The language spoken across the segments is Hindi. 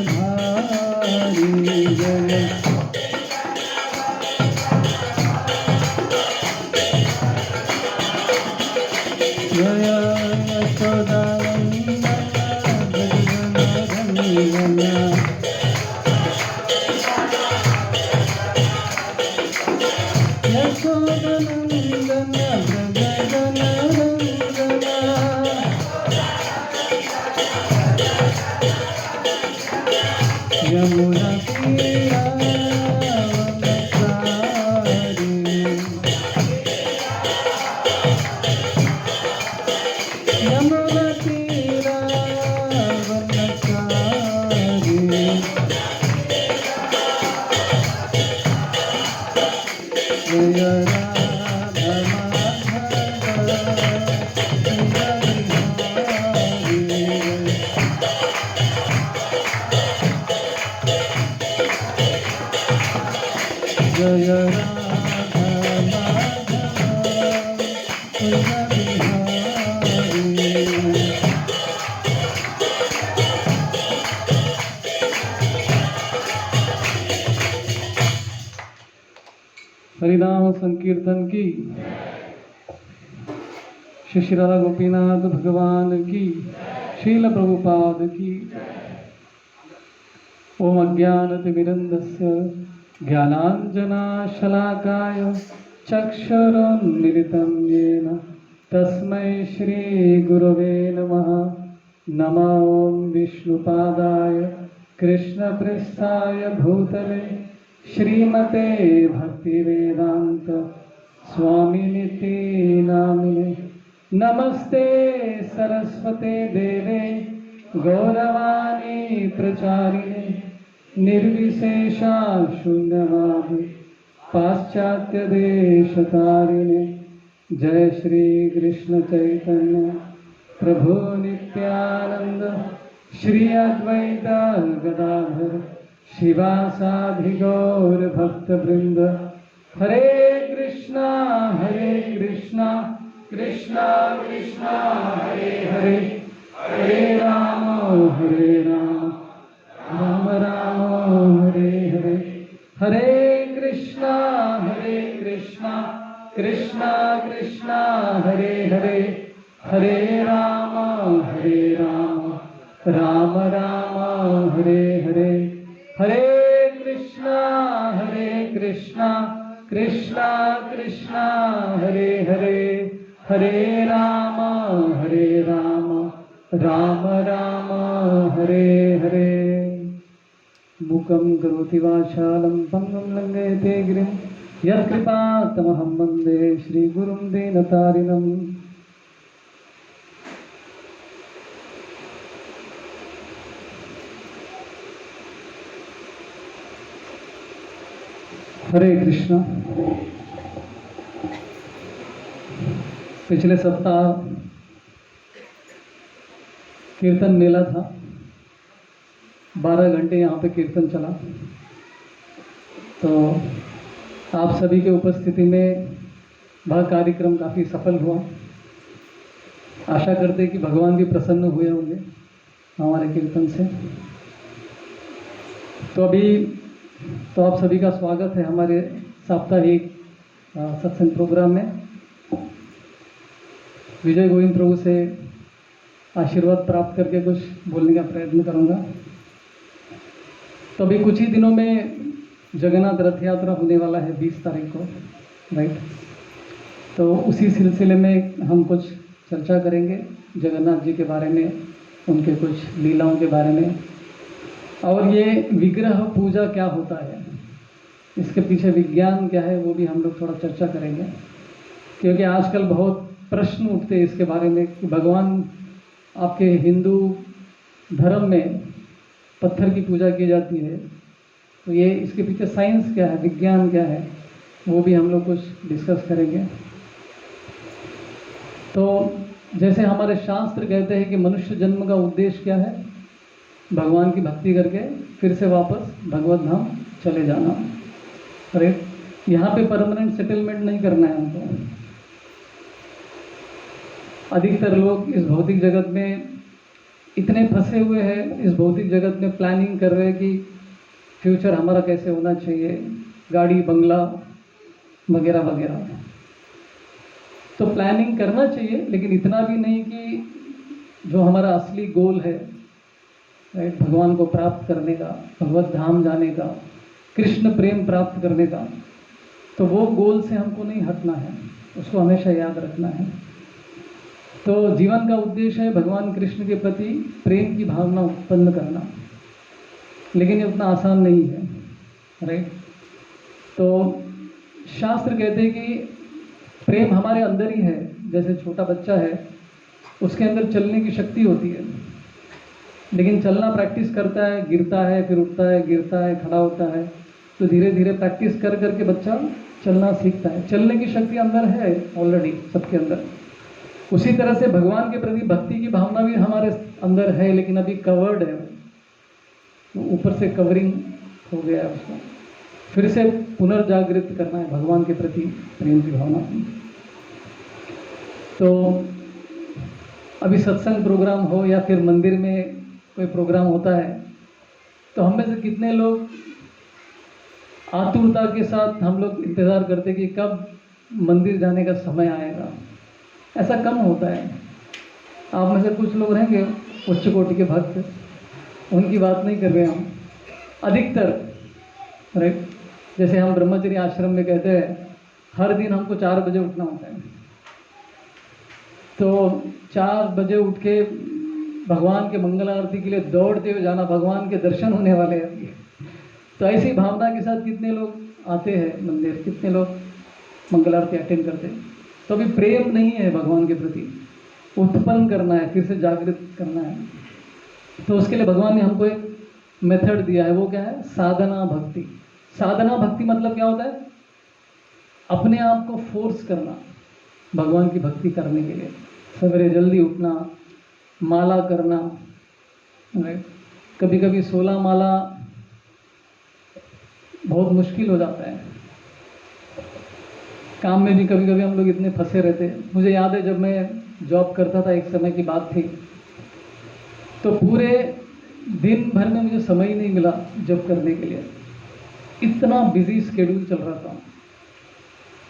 धारी जय जय यशोदानंदन जगन्नाथ यशोदानंदन यमुना तीरा यमुना तीरा वनचारी जय राधा जय हरिनाम संकीर्तन की श्री राधा गोपीनाथ भगवान की शील प्रभुपाद की ओम अज्ञानतिमिरन्धस्य ज्ञानाञ्जनशलाकाय चक्षुरुन्मिलितं येन तस्मै श्रीगुरवे नमः। नमो विष्णुपादाय कृष्णपृष्ठाय भूतले श्रीमते भक्तिवेदांत स्वामिनिति नामिने। नमस्ते सरस्वते देवे गौरवाणी प्रचारिणे निर्विशेषा शून्यवादी पाश्चात्य देशतारिणे। जय श्री कृष्ण चैतन्य प्रभु नित्यानंद श्री अद्वैत गदाधर शिवासादि गौर भक्तवृंद। हरे कृष्णा कृष्णा कृष्णा हरे हरे हरे राम राम राम हरे हरे। हरे कृष्णा कृष्णा कृष्णा हरे हरे हरे राम राम राम हरे हरे। हरे कृष्णा कृष्णा कृष्णा हरे हरे हरे राम राम राम हरे हरे। मूकं करोति वाचालं पङ्गुं लङ्घयते गिरिं यत्कृपातमहं वन्दे श्रीगुरुं दीनतारिणम्। हरे कृष्णा। पिछले सप्ताह कीर्तन मेला था, 12 घंटे यहाँ पे कीर्तन चला। तो आप सभी के उपस्थिति में वह कार्यक्रम काफ़ी सफल हुआ। आशा करते हैं कि भगवान भी प्रसन्न हुए होंगे हमारे कीर्तन से। तो अभी तो आप सभी का स्वागत है हमारे साप्ताहिक सत्संग प्रोग्राम में। विजय गोविंद प्रभु से आशीर्वाद प्राप्त करके कुछ बोलने का प्रयत्न करूंगा। तो अभी कुछ ही दिनों में जगन्नाथ रथ यात्रा होने वाला है 20 तारीख को, राइट। तो उसी सिलसिले में हम कुछ चर्चा करेंगे जगन्नाथ जी के बारे में, उनके कुछ लीलाओं के बारे में, और ये विग्रह पूजा क्या होता है, इसके पीछे विज्ञान क्या है, वो भी हम लोग थोड़ा चर्चा करेंगे। क्योंकि आजकल बहुत प्रश्न उठते हैं इसके बारे में कि भगवान आपके हिंदू धर्म में पत्थर की पूजा की जाती है, तो ये इसके पीछे साइंस क्या है, विज्ञान क्या है, वो भी हम लोग कुछ डिस्कस करेंगे। तो जैसे हमारे शास्त्र कहते हैं कि मनुष्य जन्म का उद्देश्य क्या है, भगवान की भक्ति करके फिर से वापस भगवत धाम चले जाना, राइट। यहाँ पे परमानेंट सेटलमेंट नहीं करना है हमको। अधिकतर लोग इस भौतिक जगत में इतने फंसे हुए हैं इस भौतिक जगत में, प्लानिंग कर रहे हैं कि फ्यूचर हमारा कैसे होना चाहिए, गाड़ी बंगला वगैरह वगैरह। तो प्लानिंग करना चाहिए, लेकिन इतना भी नहीं कि जो हमारा असली गोल है, राइट, भगवान को प्राप्त करने का, भगवत धाम जाने का, कृष्ण प्रेम प्राप्त करने का, तो वो गोल से हमको नहीं हटना है, उसको हमेशा याद रखना है। तो जीवन का उद्देश्य है भगवान कृष्ण के प्रति प्रेम की भावना उत्पन्न करना, लेकिन ये उतना आसान नहीं है, राइट। तो शास्त्र कहते हैं कि प्रेम हमारे अंदर ही है। जैसे छोटा बच्चा है, उसके अंदर चलने की शक्ति होती है, लेकिन चलना प्रैक्टिस करता है, गिरता है, फिर उठता है, गिरता है, खड़ा होता है, तो धीरे धीरे प्रैक्टिस कर करके बच्चा चलना सीखता है। चलने की शक्ति अंदर है ऑलरेडी सबके अंदर। उसी तरह से भगवान के प्रति भक्ति की भावना भी हमारे अंदर है, लेकिन अभी कवर्ड है, तो ऊपर से कवरिंग हो गया है, उसको फिर से पुनर्जागृत करना है भगवान के प्रति प्रेम की भावना। तो अभी सत्संग प्रोग्राम हो या फिर मंदिर में कोई प्रोग्राम होता है, तो हम में से कितने लोग आतुरता के साथ हम लोग इंतज़ार करते कि कब मंदिर जाने का समय आएगा। ऐसा कम होता है। आप में से कुछ लोग रहेंगे उच्च कोटि के भक्त, उनकी बात नहीं कर रहे हम, अधिकतर, राइट। जैसे हम ब्रह्मचर्य आश्रम में कहते हैं हर दिन हमको 4 बजे उठना होता है, तो 4 बजे उठ के भगवान के मंगल आरती के लिए दौड़ते हुए जाना, भगवान के दर्शन होने वाले हैं। तो ऐसी भावना के साथ कितने लोग आते हैं मंदिर, कितने लोग मंगल आरती अटेंड करते हैं। तो अभी प्रेम नहीं है भगवान के प्रति, उत्पन्न करना है, फिर से जागृत करना है। तो उसके लिए भगवान ने हमको एक मेथड दिया है, वो क्या है? साधना भक्ति। साधना भक्ति मतलब क्या होता है? अपने आप को फोर्स करना भगवान की भक्ति करने के लिए। सवेरे जल्दी उठना, माला करना, राइट। कभी कभी 16 माला बहुत मुश्किल हो जाता है। काम में भी कभी कभी हम लोग इतने फंसे रहते हैं। मुझे याद है जब मैं जॉब करता था, एक समय की बात थी, तो पूरे दिन भर में मुझे समय ही नहीं मिला जॉब करने के लिए। इतना बिजी स्केड्यूल चल रहा था।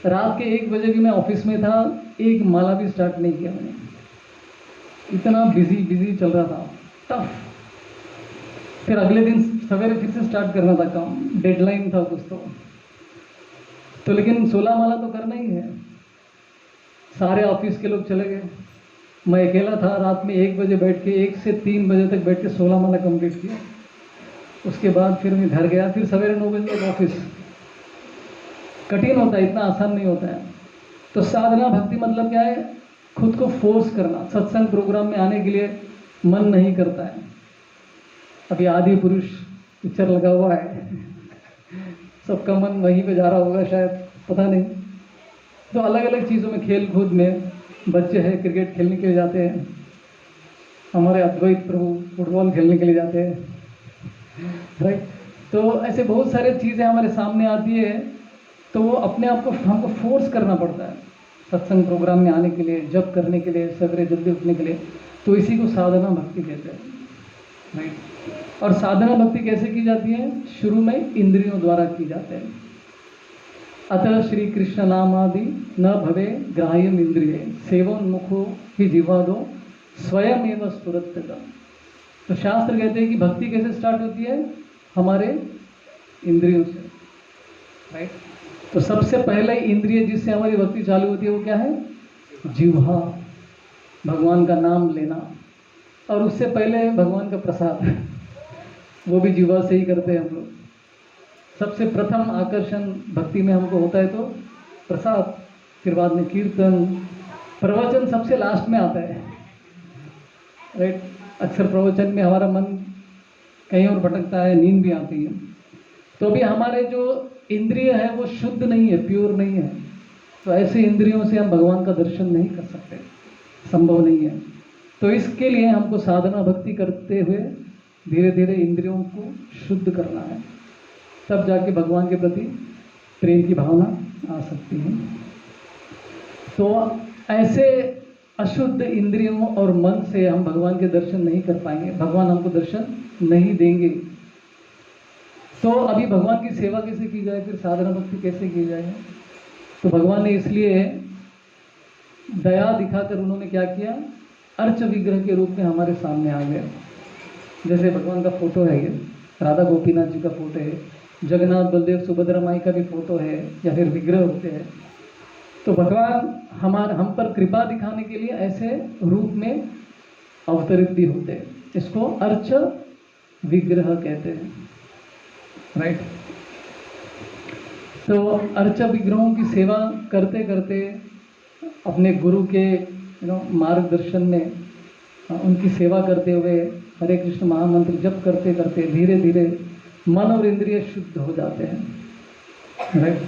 रात के 1 बजे भी मैं ऑफिस में था, एक माला भी स्टार्ट नहीं किया मैंने। इतना बिजी चल रहा था, टफ। फिर अगले दिन सवेरे फिर से स्टार्ट करना था काम, डेडलाइन था कुछ तो लेकिन 16 माला तो करना ही है। सारे ऑफिस के लोग चले गए, मैं अकेला था। रात में 1 बजे बैठ के 1 से 3 बजे तक बैठ के 16 माला कंप्लीट किया। उसके बाद फिर मैं घर गया, फिर सवेरे 9 बजे तक ऑफिस। कठिन होता है, इतना आसान नहीं होता है। तो साधना भक्ति मतलब क्या है? खुद को फोर्स करना। सत्संग प्रोग्राम में आने के लिए मन नहीं करता है। अभी आदि पुरुष पिक्चर लगा हुआ है, सबका मन वहीं पे जा रहा होगा शायद, पता नहीं। तो अलग अलग चीज़ों में, खेल कूद में, बच्चे हैं क्रिकेट खेलने के लिए जाते हैं, हमारे अद्वैत प्रभु फुटबॉल खेलने के लिए जाते हैं, राइट। तो ऐसे बहुत सारे चीज़ें हमारे सामने आती है, तो वो अपने आप को हमको फोर्स करना पड़ता है सत्संग प्रोग्राम में आने के लिए, जप करने के लिए, सवेरे जल्दी उठने के लिए। तो इसी को साधना भक्ति कहते हैं, राइट। और साधना भक्ति कैसे की जाती है? शुरू में इंद्रियों द्वारा की जाते हैं। अतः श्री कृष्ण नामादि न भवे ग्राह्यम इंद्रिय सेवोन्मुखो ही जीवादो स्वयं एवं स्फुरत्यता। तो शास्त्र कहते हैं कि भक्ति कैसे स्टार्ट होती है? हमारे इंद्रियों से, राइट। तो सबसे पहले इंद्रिय जिससे हमारी भक्ति चालू होती है वो क्या है? जिह्वा, भगवान का नाम लेना। और उससे पहले भगवान का प्रसाद, वो भी जिह्वा से ही करते हैं हम लोग। सबसे प्रथम आकर्षण भक्ति में हमको होता है तो प्रसाद, फिर बाद में कीर्तन, प्रवचन सबसे लास्ट में आता है, राइट। अक्सर प्रवचन में हमारा मन कहीं और भटकता है, नींद भी आती है। तो भी हमारे जो इंद्रिय है वो शुद्ध नहीं है, प्योर नहीं है। तो ऐसे इंद्रियों से हम भगवान का दर्शन नहीं कर सकते, संभव नहीं है। तो इसके लिए हमको साधना भक्ति करते हुए धीरे धीरे इंद्रियों को शुद्ध करना है, तब जाके भगवान के प्रति प्रेम की भावना आ सकती है। तो ऐसे अशुद्ध इंद्रियों और मन से हम भगवान के दर्शन नहीं कर पाएंगे, भगवान हमको दर्शन नहीं देंगे। तो अभी भगवान की सेवा कैसे की जाए, फिर साधना भक्ति कैसे की जाए? तो भगवान ने इसलिए दया दिखाकर उन्होंने क्या किया, अर्च विग्रह के रूप में हमारे सामने आ गए। जैसे भगवान का फोटो है, ये राधा गोपीनाथ जी का फोटो है, जगन्नाथ बलदेव सुभद्रा माई का भी फोटो है, या फिर विग्रह होते हैं। तो भगवान हम पर कृपा दिखाने के लिए ऐसे रूप में अवतरित भी होते हैं। इसको अर्च विग्रह कहते हैं, राइट। तो अर्च विग्रहों की सेवा करते करते अपने गुरु के मार्गदर्शन में उनकी सेवा करते हुए हरे कृष्ण महामंत्र जप करते करते धीरे धीरे मन और इंद्रिय शुद्ध हो जाते हैं, राइट।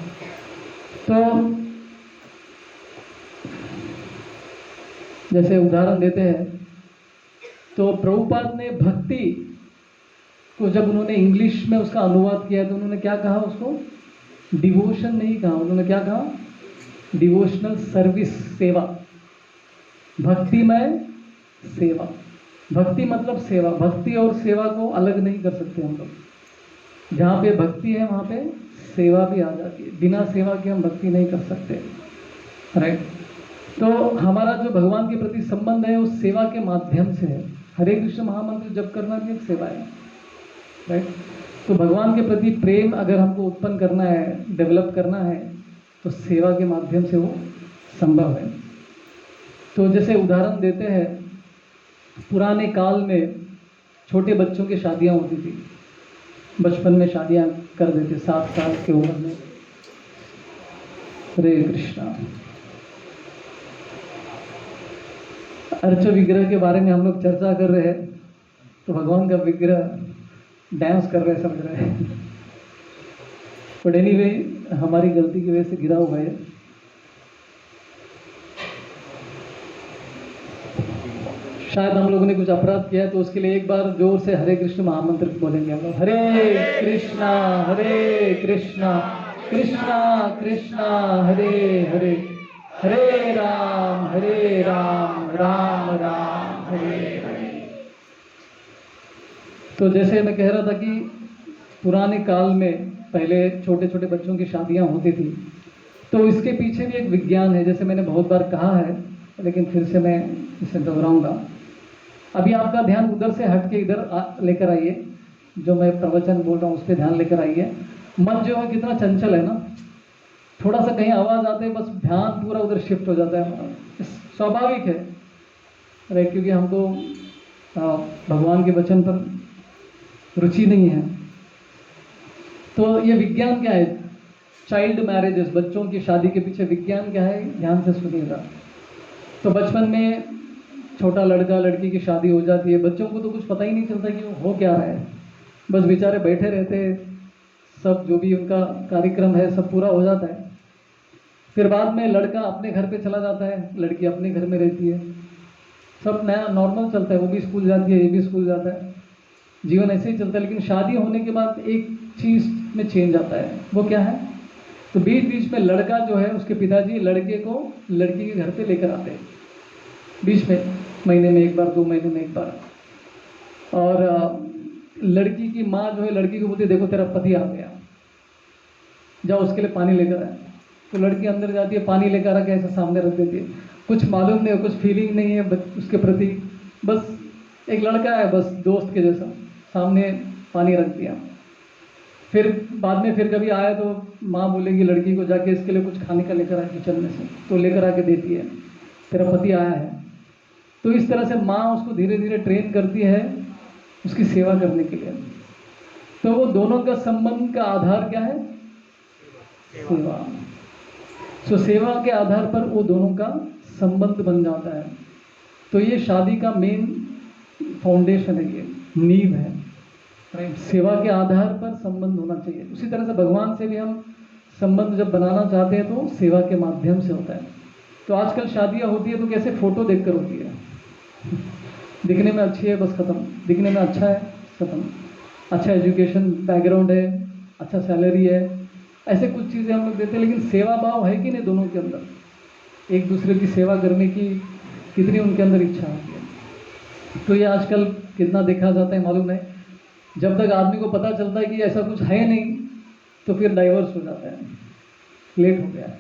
तो जैसे उदाहरण देते हैं, तो प्रभुपाद ने भक्ति को जब उन्होंने इंग्लिश में उसका अनुवाद किया तो उन्होंने क्या कहा, उसको डिवोशन नहीं कहा, उन्होंने क्या कहा, डिवोशनल सर्विस, सेवा, भक्तिमय सेवा। भक्ति मतलब सेवा, भक्ति और सेवा को अलग नहीं कर सकते हम लोग। जहाँ पे भक्ति है वहाँ पे सेवा भी आ जाती है, बिना सेवा के हम भक्ति नहीं कर सकते, राइट। तो हमारा जो भगवान के प्रति संबंध है उस सेवा के माध्यम से है। हरे कृष्ण महामंत्र जप करना भी एक सेवा है, राइट। तो भगवान के प्रति प्रेम अगर हमको उत्पन्न करना है, डेवलप करना है, तो सेवा के माध्यम से वो संभव है। तो जैसे उदाहरण देते हैं, पुराने काल में छोटे बच्चों की शादियां होती थी, बचपन में शादियां कर देते 7 साल के उम्र में। हरे कृष्णा। अर्च विग्रह के बारे में हम लोग चर्चा कर रहे हैं, तो भगवान का विग्रह डांस कर रहे समझ रहे हैं। बट एनीवे, हमारी गलती की वजह से गिरा हुआ है। शायद हम लोगों ने कुछ अपराध किया है, तो उसके लिए एक बार जोर से हरे कृष्ण महामंत्र बोलेंगे हम लोग। हरे कृष्णा कृष्णा कृष्णा हरे हरे, हरे राम राम राम हरे हरे। तो जैसे मैं कह रहा था कि पुराने काल में पहले छोटे छोटे बच्चों की शादियां होती थी, तो इसके पीछे भी एक विज्ञान है, जैसे मैंने बहुत बार कहा है, लेकिन फिर से मैं इसे दोहराऊंगा। अभी आपका ध्यान उधर से हट के इधर लेकर आइए, जो मैं प्रवचन बोल रहा हूँ उस पर ध्यान लेकर आइए। मन जो है कितना चंचल है ना, थोड़ा सा कहीं आवाज़ आते ही बस ध्यान पूरा उधर शिफ्ट हो जाता है हमारा। स्वाभाविक है, राइट, क्योंकि हमको भगवान के वचन पर रुचि नहीं है। तो ये विज्ञान क्या है, चाइल्ड मैरिजेस, बच्चों की शादी के पीछे विज्ञान क्या है, ध्यान से सुनिएगा। तो बचपन में छोटा लड़का लड़की की शादी हो जाती है, बच्चों को तो कुछ पता ही नहीं चलता कि वो हो क्या रहा है, बस बेचारे बैठे रहते हैं, सब जो भी उनका कार्यक्रम है सब पूरा हो जाता है। फिर बाद में लड़का अपने घर पे चला जाता है, लड़की अपने घर में रहती है, सब नया नॉर्मल चलता है, वो भी स्कूल जाती है, ये भी स्कूल जाता है, जीवन ऐसे ही चलता है। लेकिन शादी होने के बाद एक चीज़ में चेंज आता है, वो क्या है, तो बीच बीच में लड़का जो है उसके पिताजी लड़के को लड़की के घर पे लेकर आते हैं, बीच में महीने में एक बार, 2 महीने में एक बार। और लड़की की माँ जो है लड़की को बोलती है, देखो तेरा पति आ गया, जाओ उसके लिए पानी लेकर आए। तो लड़की अंदर जाती है, पानी लेकर आके ऐसे सामने रख देती है, कुछ मालूम नहीं है, कुछ फीलिंग नहीं है उसके प्रति, बस एक लड़का है, बस दोस्त के जैसा, सामने पानी रख दिया। फिर बाद में फिर कभी आया तो माँ बोलेगी लड़की को, जाके इसके लिए कुछ खाने का लेकर आए किचन में से, तो लेकर आके देती है, तेरा पति आया है। तो इस तरह से माँ उसको धीरे धीरे ट्रेन करती है उसकी सेवा करने के लिए। तो वो दोनों का संबंध का आधार क्या है, सेवा। सो सेवा के आधार पर वो दोनों का संबंध बन जाता है। तो ये शादी का मेन फाउंडेशन है, ये नींव है, राइट। सेवा के आधार पर संबंध होना चाहिए। उसी तरह से भगवान से भी हम संबंध जब बनाना चाहते हैं तो सेवा के माध्यम से होता है। तो आजकल शादियां होती है तो कैसे, फोटो देखकर होती है, दिखने में अच्छी है बस खत्म, दिखने में अच्छा है खत्म, अच्छा एजुकेशन बैकग्राउंड है, अच्छा सैलरी है, ऐसे कुछ चीज़ें हम लोग देते हैं। लेकिन सेवा भाव है कि नहीं दोनों के अंदर, एक दूसरे की सेवा करने की कितनी उनके अंदर इच्छा होती है। तो ये आजकल कितना देखा जाता है मालूम है, जब तक आदमी को पता चलता है कि ऐसा कुछ है नहीं तो फिर डाइवर्स हो जाता है, लेट हो गया है,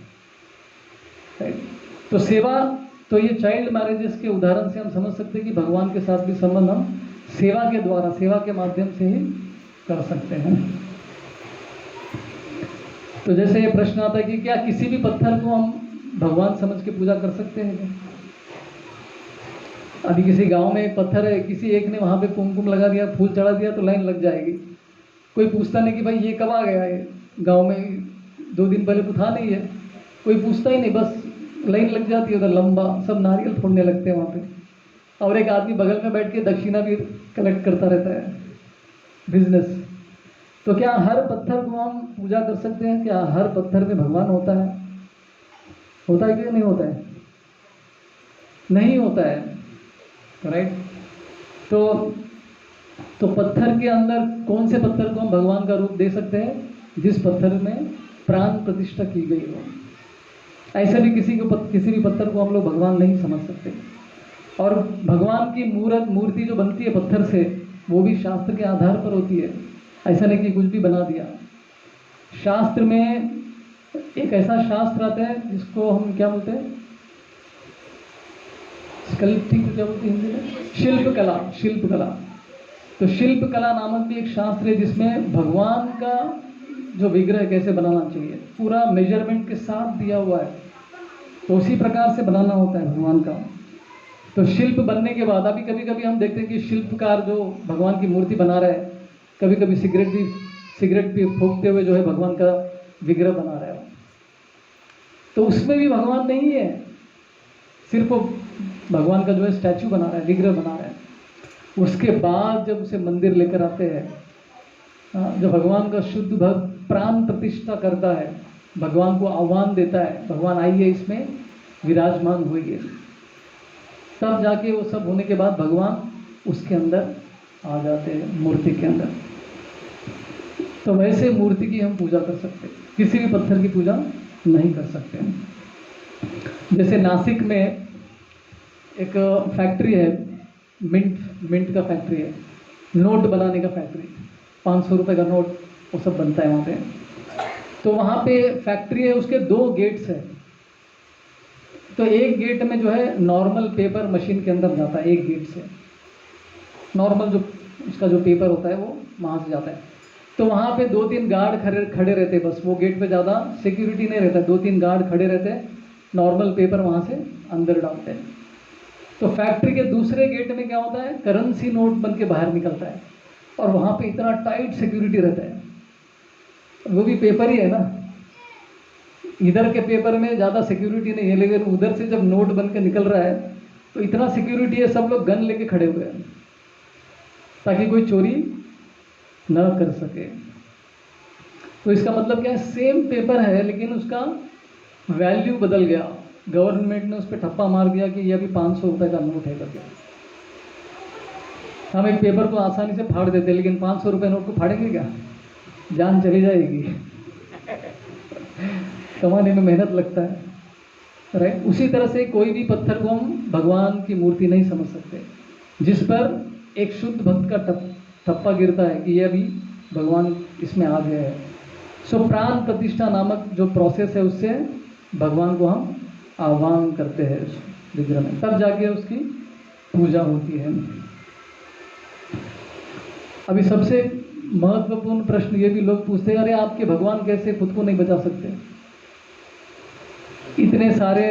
राइट। तो सेवा, तो ये चाइल्ड मैरिजेस के उदाहरण से हम समझ सकते हैं कि भगवान के साथ भी संबंध हम सेवा के द्वारा, सेवा के माध्यम से ही कर सकते हैं। तो जैसे ये प्रश्न आता है कि क्या किसी भी पत्थर को हम भगवान समझ के पूजा कर सकते हैं? अभी किसी गांव में एक पत्थर है, किसी एक ने वहां पे कुमकुम लगा दिया, फूल चढ़ा दिया तो लाइन लग जाएगी। कोई पूछता नहीं कि भाई ये कब आ गया है, गांव में 2 दिन पहले तो था नहीं है, कोई पूछता ही नहीं, बस लाइन लग जाती है उधर लंबा, सब नारियल फोड़ने लगते हैं वहाँ पे, और एक आदमी बगल में बैठ के दक्षिणा भी कलेक्ट करता रहता है, बिजनेस। तो क्या हर पत्थर को हम पूजा कर सकते हैं? क्या हर पत्थर में भगवान होता है? होता है कि नहीं होता है? नहीं होता है, राइट। तो पत्थर के अंदर कौन से पत्थर को हम भगवान का रूप दे सकते हैं? जिस पत्थर में प्राण प्रतिष्ठा की गई हो। ऐसे भी किसी भी पत्थर को हम लोग भगवान नहीं समझ सकते। और भगवान की मूर्ति जो बनती है पत्थर से, वो भी शास्त्र के आधार पर होती है, ऐसा नहीं कि कुछ भी बना दिया। शास्त्र में एक ऐसा शास्त्र आता है जिसको हम क्या बोलते हैं, स्कल्पटिंग क्या बोलते हैं हिंदी में, शिल्प कला। तो शिल्प कला नामक भी एक शास्त्र है जिसमें भगवान का जो विग्रह कैसे बनाना चाहिए पूरा मेजरमेंट के साथ दिया हुआ है, तो उसी प्रकार से बनाना होता है भगवान का। तो शिल्प बनने के बाद अभी कभी कभी हम देखते हैं कि शिल्पकार जो भगवान की मूर्ति बना रहा है, कभी कभी सिगरेट भी फूंकते हुए जो है भगवान का विग्रह बना रहा है, तो उसमें भी भगवान नहीं है, सिर्फ वो भगवान का जो है स्टैचू बना रहा है, विग्रह बना रहा है। उसके बाद जब उसे मंदिर लेकर आते हैं, जब भगवान का शुद्ध भक्त प्राण प्रतिष्ठा करता है, भगवान को आह्वान देता है, भगवान आइए इसमें विराजमान होइए, तब जाके वो सब होने के बाद भगवान उसके अंदर आ जाते हैं, मूर्ति के अंदर। तो वैसे मूर्ति की हम पूजा कर सकते, किसी भी पत्थर की पूजा नहीं कर सकते। जैसे नासिक में एक फैक्ट्री है, मिंट का फैक्ट्री है, नोट बनाने का फैक्ट्री, 500 रुपये का नोट वो सब बनता है वहाँ पे। तो वहाँ पे फैक्ट्री है, उसके 2 गेट्स है। तो एक गेट में जो है नॉर्मल पेपर मशीन के अंदर जाता है, एक गेट से नॉर्मल जो उसका जो पेपर होता है वो वहाँ से जाता है। तो वहाँ पे 2-3 गार्ड खड़े रहते, बस वो गेट पे ज़्यादा सिक्योरिटी नहीं रहता, 2-3 गार्ड खड़े रहते हैं, नॉर्मल पेपर वहाँ से अंदर डालते हैं। तो फैक्ट्री के दूसरे गेट में क्या होता है, करेंसी नोट बन के बाहर निकलता है, और वहाँ पे इतना टाइट सिक्योरिटी रहता है, वो भी पेपर ही है ना, इधर के पेपर में ज़्यादा सिक्योरिटी नहीं है, लेकिन उधर से जब नोट बन के निकल रहा है तो इतना सिक्योरिटी है, सब लोग गन लेके खड़े हुए हैं ताकि कोई चोरी न कर सके। तो इसका मतलब क्या है, सेम पेपर है लेकिन उसका वैल्यू बदल गया, गवर्नमेंट ने उस पर ठप्पा मार दिया कि ये अभी 500 रुपये का नोट है करके। हम एक पेपर को आसानी से फाड़ देते, लेकिन 500 रुपये नोट को फाड़ेंगे क्या, जान चली जाएगी, कमाने में मेहनत लगता है, राइट। उसी तरह से कोई भी पत्थर को हम भगवान की मूर्ति नहीं समझ सकते, जिस पर एक शुद्ध भक्त का ठप्पा गिरता है कि ये अभी भगवान इसमें आ गया है। सो प्राण प्रतिष्ठा नामक जो प्रोसेस है, उससे भगवान को हम आह्वान करते हैं उस विग्रह में, तब जाके उसकी पूजा होती है। अभी सबसे महत्वपूर्ण प्रश्न ये भी लोग पूछते हैं, अरे आपके भगवान कैसे खुद को नहीं बचा सकते, इतने सारे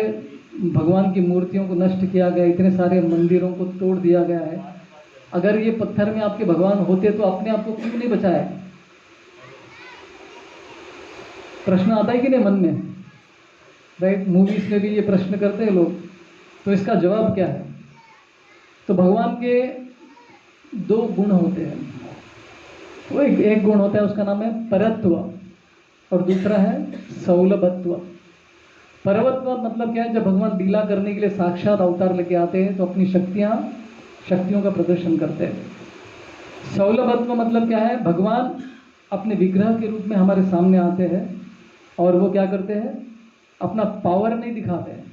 भगवान की मूर्तियों को नष्ट किया गया, इतने सारे मंदिरों को तोड़ दिया गया है, अगर ये पत्थर में आपके भगवान होते तो अपने आप को क्यों नहीं बचाया? प्रश्न आता है कि नहीं मन में, राइट। मूवीज में भी ये प्रश्न करते हैं लोग, तो इसका जवाब क्या है? तो भगवान के 2 गुण होते हैं, वो एक गुण होता है, उसका नाम है परत्व, और दूसरा है सौलभत्व। परवत्व मतलब क्या है, जब भगवान लीला करने के लिए साक्षात अवतार लेके आते हैं तो अपनी शक्तियों का प्रदर्शन करते हैं। सौलभत्व मतलब क्या है, भगवान अपने विग्रह के रूप में हमारे सामने आते हैं और वो क्या करते हैं, अपना पावर नहीं दिखाते हैं,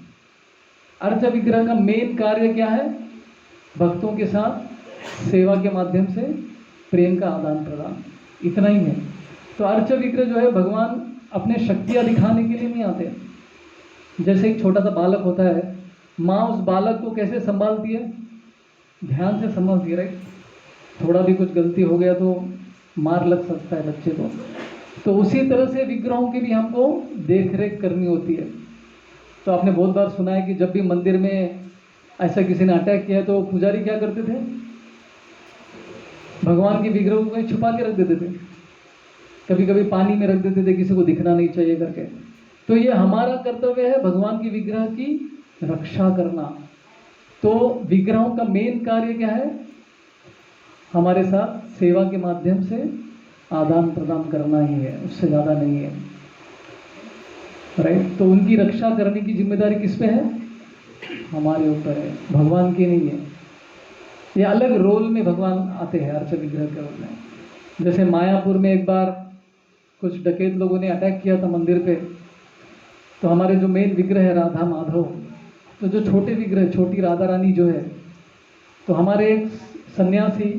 अर्च विग्रह का मेन कार्य क्या है? भक्तों के साथ सेवा के माध्यम से प्रेम का आदान प्रदान, इतना ही है। तो अर्च विग्रह जो है, भगवान अपने शक्तियाँ दिखाने के लिए नहीं आते। जैसे एक छोटा सा बालक होता है, माँ उस बालक को कैसे संभालती है? ध्यान से संभालती है, राइट? थोड़ा भी कुछ गलती हो गया तो मार लग सकता है बच्चे को। तो उसी तरह से विग्रहों की भी हमको देख रेख करनी होती है। तो आपने बहुत बार सुना है कि जब भी मंदिर में ऐसा किसी ने अटैक किया तो पुजारी क्या करते थे? भगवान के विग्रह को छुपा के रख देते थे, कभी कभी पानी में रख देते थे, किसी को दिखना नहीं चाहिए करके। तो ये हमारा कर्तव्य है, भगवान की विग्रह की रक्षा करना। तो विग्रहों का मेन कार्य क्या है? हमारे साथ सेवा के माध्यम से आदान प्रदान करना ही है, उससे ज़्यादा नहीं है, राइट? तो उनकी रक्षा करने की जिम्मेदारी किस पे है? हमारे ऊपर है, भगवान की नहीं है। ये अलग रोल में भगवान आते हैं अर्च विग्रह के रोल में। जैसे मायापुर में एक बार कुछ डकैत लोगों ने अटैक किया था मंदिर पे, तो हमारे जो मेन विग्रह है राधा माधव, तो जो छोटे विग्रह, छोटी राधा रानी जो है, तो हमारे एक सन्यासी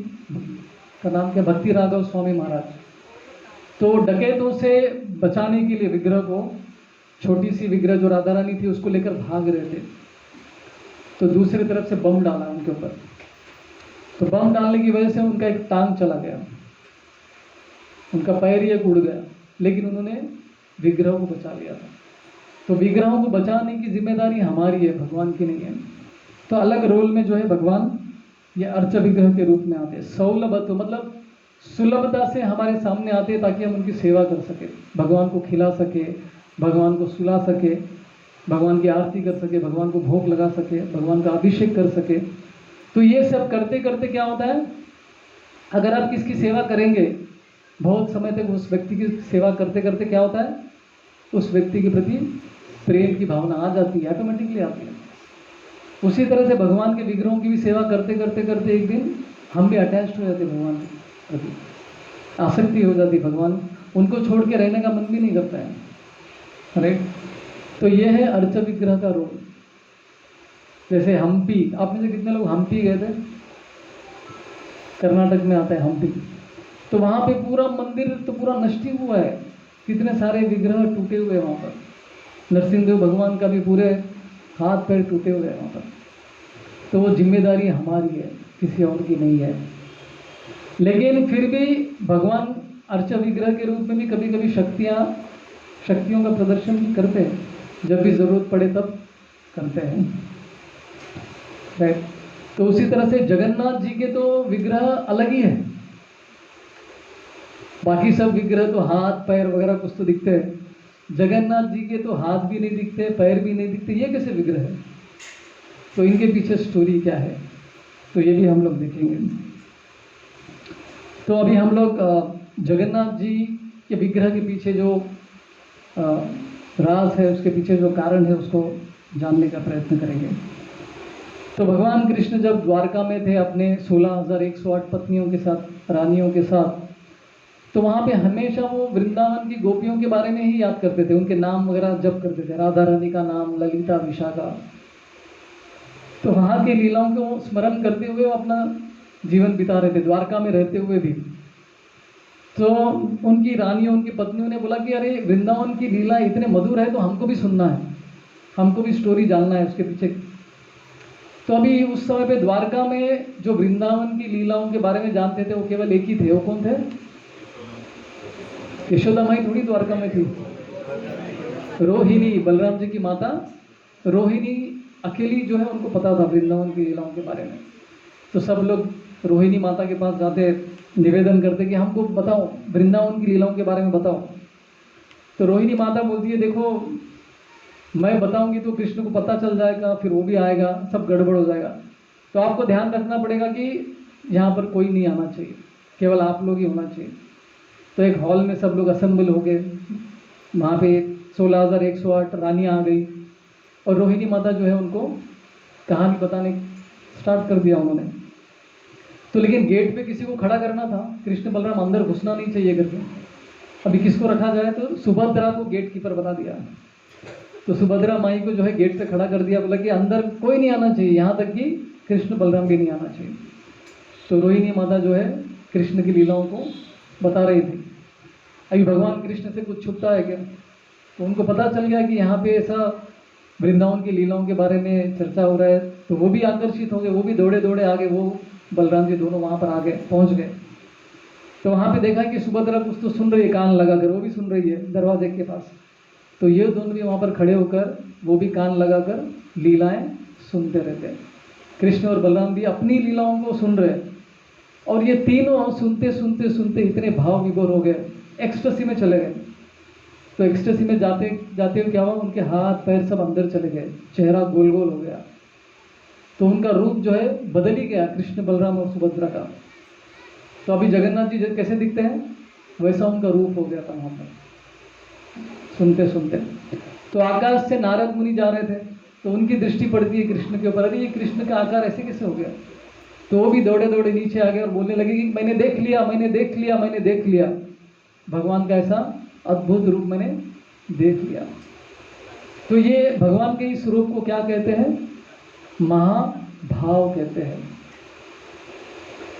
का नाम क्या, भक्ति राघव स्वामी महाराज, तो डकैतों से बचाने के लिए विग्रह को, छोटी सी विग्रह जो राधा रानी थी उसको लेकर भाग रहे थे, तो दूसरी तरफ से बम डाला उनके ऊपर। तो बम डालने की वजह से उनका एक टांग चला गया, उनका पैर एक उड़ गया, लेकिन उन्होंने विग्रह को बचा लिया था। तो विग्रहों को बचाने की जिम्मेदारी हमारी है, भगवान की नहीं है। तो अलग रोल में जो है भगवान ये अर्च विग्रह के रूप में आते हैं। सौलभत्व मतलब सुलभता से हमारे सामने आते हैं ताकि हम उनकी सेवा कर सके, भगवान को खिला सके, भगवान को सुला सके, भगवान की आरती कर सके, भगवान को भोग लगा सके, भगवान का अभिषेक कर सके। तो ये सब करते करते क्या होता है, अगर आप किसकी सेवा करेंगे बहुत समय तक, उस व्यक्ति की सेवा करते करते क्या होता है, उस व्यक्ति के प्रति प्रेम की भावना आ जाती है, ऑटोमेटिकली आती है। उसी तरह से भगवान के विग्रहों की भी सेवा करते करते करते एक दिन हम भी अटैच्ड हो जाते भगवान के प्रति, आसक्ति हो जाती भगवान, उनको छोड़ के रहने का मन भी नहीं करता है, राइट? तो ये है अर्च विग्रह का रोल। जैसे हम्पी, आप में से कितने लोग हम्पी गए थे? कर्नाटक में आता है हम्पी। तो वहाँ पे पूरा मंदिर तो पूरा नष्ट ही हुआ है, कितने सारे विग्रह टूटे हुए हैं वहाँ पर। नरसिंहदेव भगवान का भी पूरे हाथ पैर टूटे हुए हैं वहाँ पर। तो वो जिम्मेदारी हमारी है, किसी और की नहीं है। लेकिन फिर भी भगवान अर्च विग्रह के रूप में भी कभी कभी शक्तियों का प्रदर्शन भी करते हैं, जब भी जरूरत पड़े तब करते हैं, राइट? तो उसी तरह से जगन्नाथ जी के तो विग्रह अलग ही है, बाकी सब विग्रह तो हाथ पैर वगैरह कुछ तो दिखते हैं, जगन्नाथ जी के तो हाथ भी नहीं दिखते, पैर भी नहीं दिखते, ये कैसे विग्रह है? तो इनके पीछे स्टोरी क्या है, तो ये भी हम लोग देखेंगे। तो अभी हम लोग जगन्नाथ जी के विग्रह के पीछे जो राज है, उसके पीछे जो कारण है, उसको जानने का प्रयत्न करेंगे। तो भगवान कृष्ण जब द्वारका में थे अपने 16,108 पत्नियों के साथ, रानियों के साथ, तो वहाँ पे हमेशा वो वृंदावन की गोपियों के बारे में ही याद करते थे, उनके नाम वगैरह जप करते थे, राधा रानी का नाम, ललिता, विशाखा। तो वहाँ की लीलाओं को स्मरण करते हुए वो अपना जीवन बिता रहे थे, द्वारका में रहते हुए भी। तो उनकी रानियों, उनकी पत्नियों ने बोला कि अरे वृंदावन की लीला इतने मधुर है, तो हमको भी सुनना है, हमको भी स्टोरी जानना है उसके पीछे। तो अभी उस समय पे द्वारका में जो वृंदावन की लीलाओं के बारे में जानते थे वो केवल एक ही थे, वो कौन थे? यशोदा माई थोड़ी द्वारका में थी, रोहिणी, बलराम जी की माता रोहिणी अकेली जो है उनको पता था वृंदावन की लीलाओं के बारे में। तो सब लोग रोहिणी माता के पास जाते, निवेदन करते कि हमको बताओ, वृंदावन की लीलाओं के बारे में बताओ। तो रोहिणी माता बोलती है, देखो मैं बताऊंगी तो कृष्ण को पता चल जाएगा, फिर वो भी आएगा, सब गड़बड़ हो जाएगा। तो आपको ध्यान रखना पड़ेगा कि यहाँ पर कोई नहीं आना चाहिए, केवल आप लोग ही होना चाहिए। तो एक हॉल में सब लोग असेंबल हो गए, वहाँ पे 16,108 रानियाँ आ गई, और रोहिणी माता जो है उनको कहानी बताने स्टार्ट कर दिया उन्होंने। तो लेकिन गेट पे किसी को खड़ा करना था, कृष्ण बलराम अंदर घुसना नहीं चाहिए करके। अभी किसको रखा जाए, तो सुभद्रा को गेट कीपर बता दिया। तो सुभद्रा माई को जो है गेट पे खड़ा कर दिया, बोला कि अंदर कोई नहीं आना चाहिए, यहाँ तक कि कृष्ण बलराम भी नहीं आना चाहिए। तो रोहिणी माता जो है कृष्ण की लीलाओं को बता रही थी। अभी भगवान कृष्ण से कुछ छुपता है क्या? तो उनको पता चल गया कि यहाँ पे ऐसा वृंदावन की लीलाओं के बारे में चर्चा हो रहा है, तो वो भी आकर्षित हो गए, वो भी दौड़े दौड़े आगे, वो बलराम जी दोनों वहाँ पर आगे पहुँच गए। तो वहाँ पे देखा कि सुभद्रा कुछ तो सुन रही है, कान लगाकर, वो भी सुन रही है दरवाजे के पास। तो ये दोनों भी वहाँ पर खड़े होकर वो भी कान लगाकर लीलाएं सुनते रहते हैं। कृष्ण और बलराम भी अपनी लीलाओं को सुन रहे हैं, और ये तीनों सुनते सुनते सुनते इतने भाव विभोर हो गए, एक्सटेसी में चले गए। तो एक्सटेसी में जाते जाते हुए क्या हुआ, उनके हाथ पैर सब अंदर चले गए, चेहरा गोल गोल हो गया। तो उनका रूप जो है बदल ही गया, कृष्ण बलराम और सुभद्रा का। तो अभी जगन्नाथ जी कैसे दिखते हैं, वैसा उनका रूप हो गया था वहाँ पर सुनते सुनते। तो आकाश से नारद मुनि जा रहे थे, तो उनकी दृष्टि पड़ती है कृष्ण के ऊपर, अरे ये कृष्ण का आकार ऐसे कैसे हो गया। तो वो भी दौड़े दौड़े नीचे आ गए और बोलने लगे कि मैंने देख लिया, मैंने देख लिया, मैंने देख लिया, भगवान का ऐसा अद्भुत रूप मैंने देख लिया। तो ये भगवान के इस रूप को क्या कहते हैं, महाभाव कहते हैं।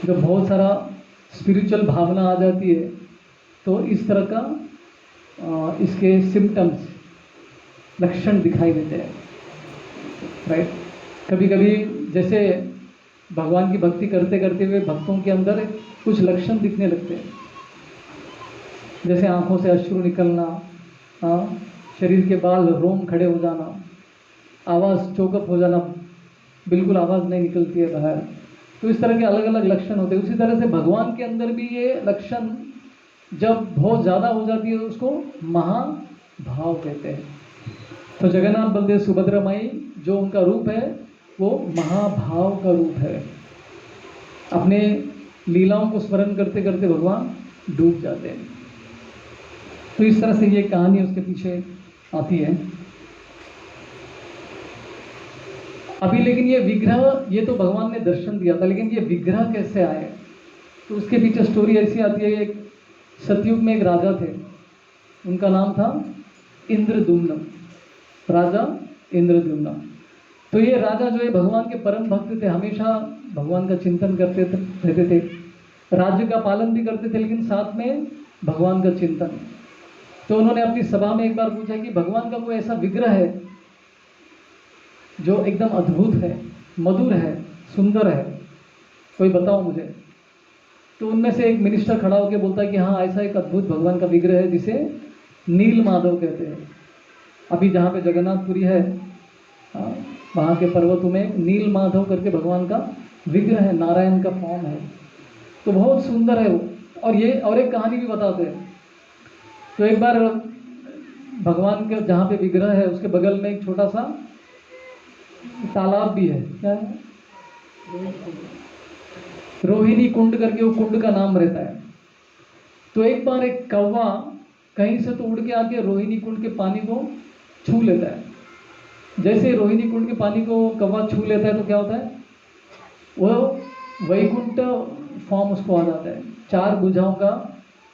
जब बहुत सारा स्पिरिचुअल भावना आ जाती है तो इस तरह का इसके सिम्टम्स, लक्षण दिखाई देते हैं, राइट। कभी कभी जैसे भगवान की भक्ति करते करते हुए भक्तों के अंदर कुछ लक्षण दिखने लगते हैं, जैसे आंखों से अश्रु निकलना, शरीर के बाल रोम खड़े हो जाना, आवाज़ चौकअप हो जाना, बिल्कुल आवाज़ नहीं निकलती है बाहर। तो इस तरह के अलग अलग लक्षण होते हैं। उसी तरह से भगवान के अंदर भी ये लक्षण जब बहुत ज़्यादा हो जाती है तो उसको महाभाव कहते हैं। तो जगन्नाथ बलदेव सुभद्रा माई जो उनका रूप है वो महाभाव का रूप है। अपने लीलाओं को स्मरण करते करते भगवान डूब जाते हैं। तो इस तरह से ये कहानी उसके पीछे आती है। अभी लेकिन ये विग्रह, ये तो भगवान ने दर्शन दिया था, लेकिन ये विग्रह कैसे आए, तो उसके पीछे स्टोरी ऐसी आती है। एक सतयुग में एक राजा थे, उनका नाम था इंद्रद्युम्न, राजा इंद्रद्युम्न। तो ये राजा जो है भगवान के परम भक्त थे, हमेशा भगवान का चिंतन करते रहते थे, राज्य का पालन भी करते थे, लेकिन साथ में भगवान का चिंतन। तो उन्होंने अपनी सभा में एक बार पूछा कि भगवान का कोई ऐसा विग्रह है जो एकदम अद्भुत है, मधुर है, सुंदर है, कोई बताओ मुझे। तो उनमें से एक मिनिस्टर खड़ा होकर बोलता है कि हाँ, ऐसा एक अद्भुत भगवान का विग्रह है जिसे नील माधव कहते हैं। अभी जहाँ पे जगन्नाथपुरी है, वहाँ के पर्वतों में नील माधव करके भगवान का विग्रह है, नारायण का फॉर्म है। तो बहुत सुंदर है वो। और ये और एक कहानी भी बताते हैं। तो एक बार भगवान के जहाँ पे विग्रह है उसके बगल में एक छोटा सा तालाब भी है, क्या है, रोहिणी कुंड करके वो कुंड का नाम रहता है। तो एक बार एक कौवा कहीं से तो उड़ के आके रोहिणी कुंड के पानी को छू लेता है। जैसे रोहिणी कुंड के पानी को कौवा छू लेता है तो क्या होता है, वो वैकुंठ फॉर्म उसको आ जाता है, 4 भुजाओं का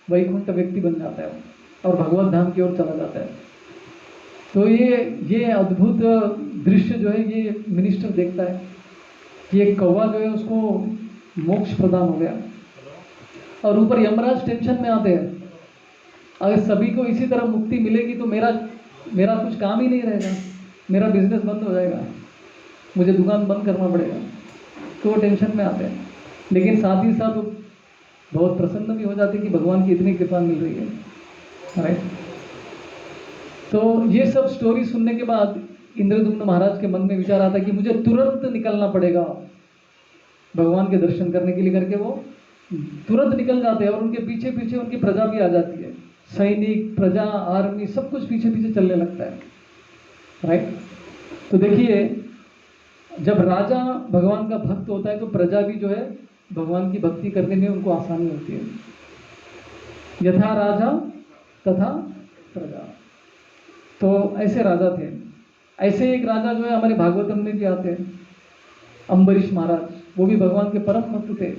वैकुंठ व्यक्ति बन जाता है और भगवत धाम की ओर चला जाता है। तो ये अद्भुत दृश्य जो है ये मिनिस्टर देखता है कि एक कौवा जो है उसको मोक्ष प्रदान हो गया। और ऊपर यमराज टेंशन में आते हैं, अगर सभी को इसी तरह मुक्ति मिलेगी तो मेरा कुछ काम ही नहीं रहेगा, मेरा बिजनेस बंद हो जाएगा, मुझे दुकान बंद करना पड़ेगा। तो वो टेंशन में आते हैं, लेकिन साथ ही साथ वो बहुत प्रसन्न भी हो जाते हैं कि भगवान की इतनी कृपा मिल रही है, राइट। तो ये सब स्टोरी सुनने के बाद इंद्रद्युम्न महाराज के मन में विचार आता है कि मुझे तुरंत निकलना पड़ेगा भगवान के दर्शन करने के लिए, करके वो तुरंत निकल जाते हैं। और उनके पीछे पीछे उनकी प्रजा भी आ जाती है, सैनिक, प्रजा, आर्मी, सब कुछ पीछे पीछे चलने लगता है, राइट। तो देखिए, जब राजा भगवान का भक्त होता है तो प्रजा भी जो है भगवान की भक्ति करने में उनको आसानी होती है। यथा राजा तथा प्रजा। तो ऐसे राजा थे। ऐसे एक राजा जो है हमारे भागवतम में भी आते हैं, अम्बरीश महाराज, वो भी भगवान के परम भक्त थे।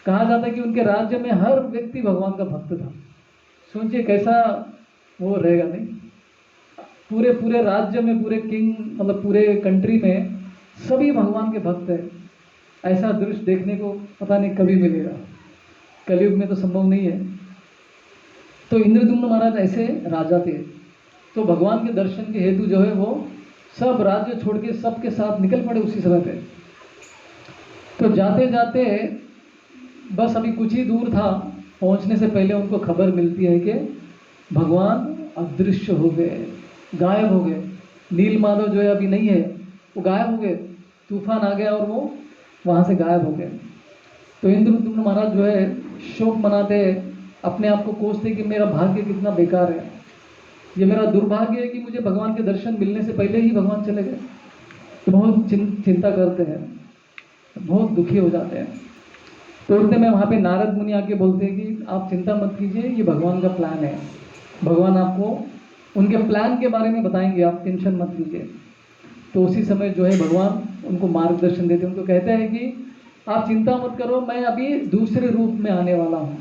कहा जाता है कि उनके राज्य में हर व्यक्ति भगवान का भक्त था। सोचिए कैसा वो रहेगा, नहीं। पूरे पूरे राज्य में, पूरे किंग मतलब पूरे कंट्री में सभी भगवान के भक्त हैं। ऐसा दृश्य देखने को पता नहीं कभी मिलेगा, कलयुग में तो संभव नहीं है। तो इंद्रद्युम्न महाराज ऐसे राजा थे। तो भगवान के दर्शन के हेतु जो है वो सब राज्य छोड़ के सबके साथ निकल पड़े उसी समय पे। तो जाते जाते बस अभी कुछ ही दूर था, पहुंचने से पहले उनको खबर मिलती है कि भगवान अदृश्य हो गए, गायब हो गए। नील माधव जो है अभी नहीं है, वो गायब हो गए, तूफान आ गया और वो वहाँ से गायब हो गए। तो इंद्रद्युम्न महाराज जो है शोक मनाते, अपने आप को कोसते कि मेरा भाग्य कितना बेकार है, ये मेरा दुर्भाग्य है कि मुझे भगवान के दर्शन मिलने से पहले ही भगवान चले गए। तो बहुत चिंता करते हैं, बहुत दुखी हो जाते हैं। तो उतने में वहाँ पे नारद मुनि आके बोलते हैं कि आप चिंता मत कीजिए, ये भगवान का प्लान है, भगवान आपको उनके प्लान के बारे में बताएंगे, आप टेंशन मत लीजिए। तो उसी समय जो है भगवान उनको मार्गदर्शन देते हैं, उनको कहते हैं कि आप चिंता मत करो, मैं अभी दूसरे रूप में आने वाला हूँ।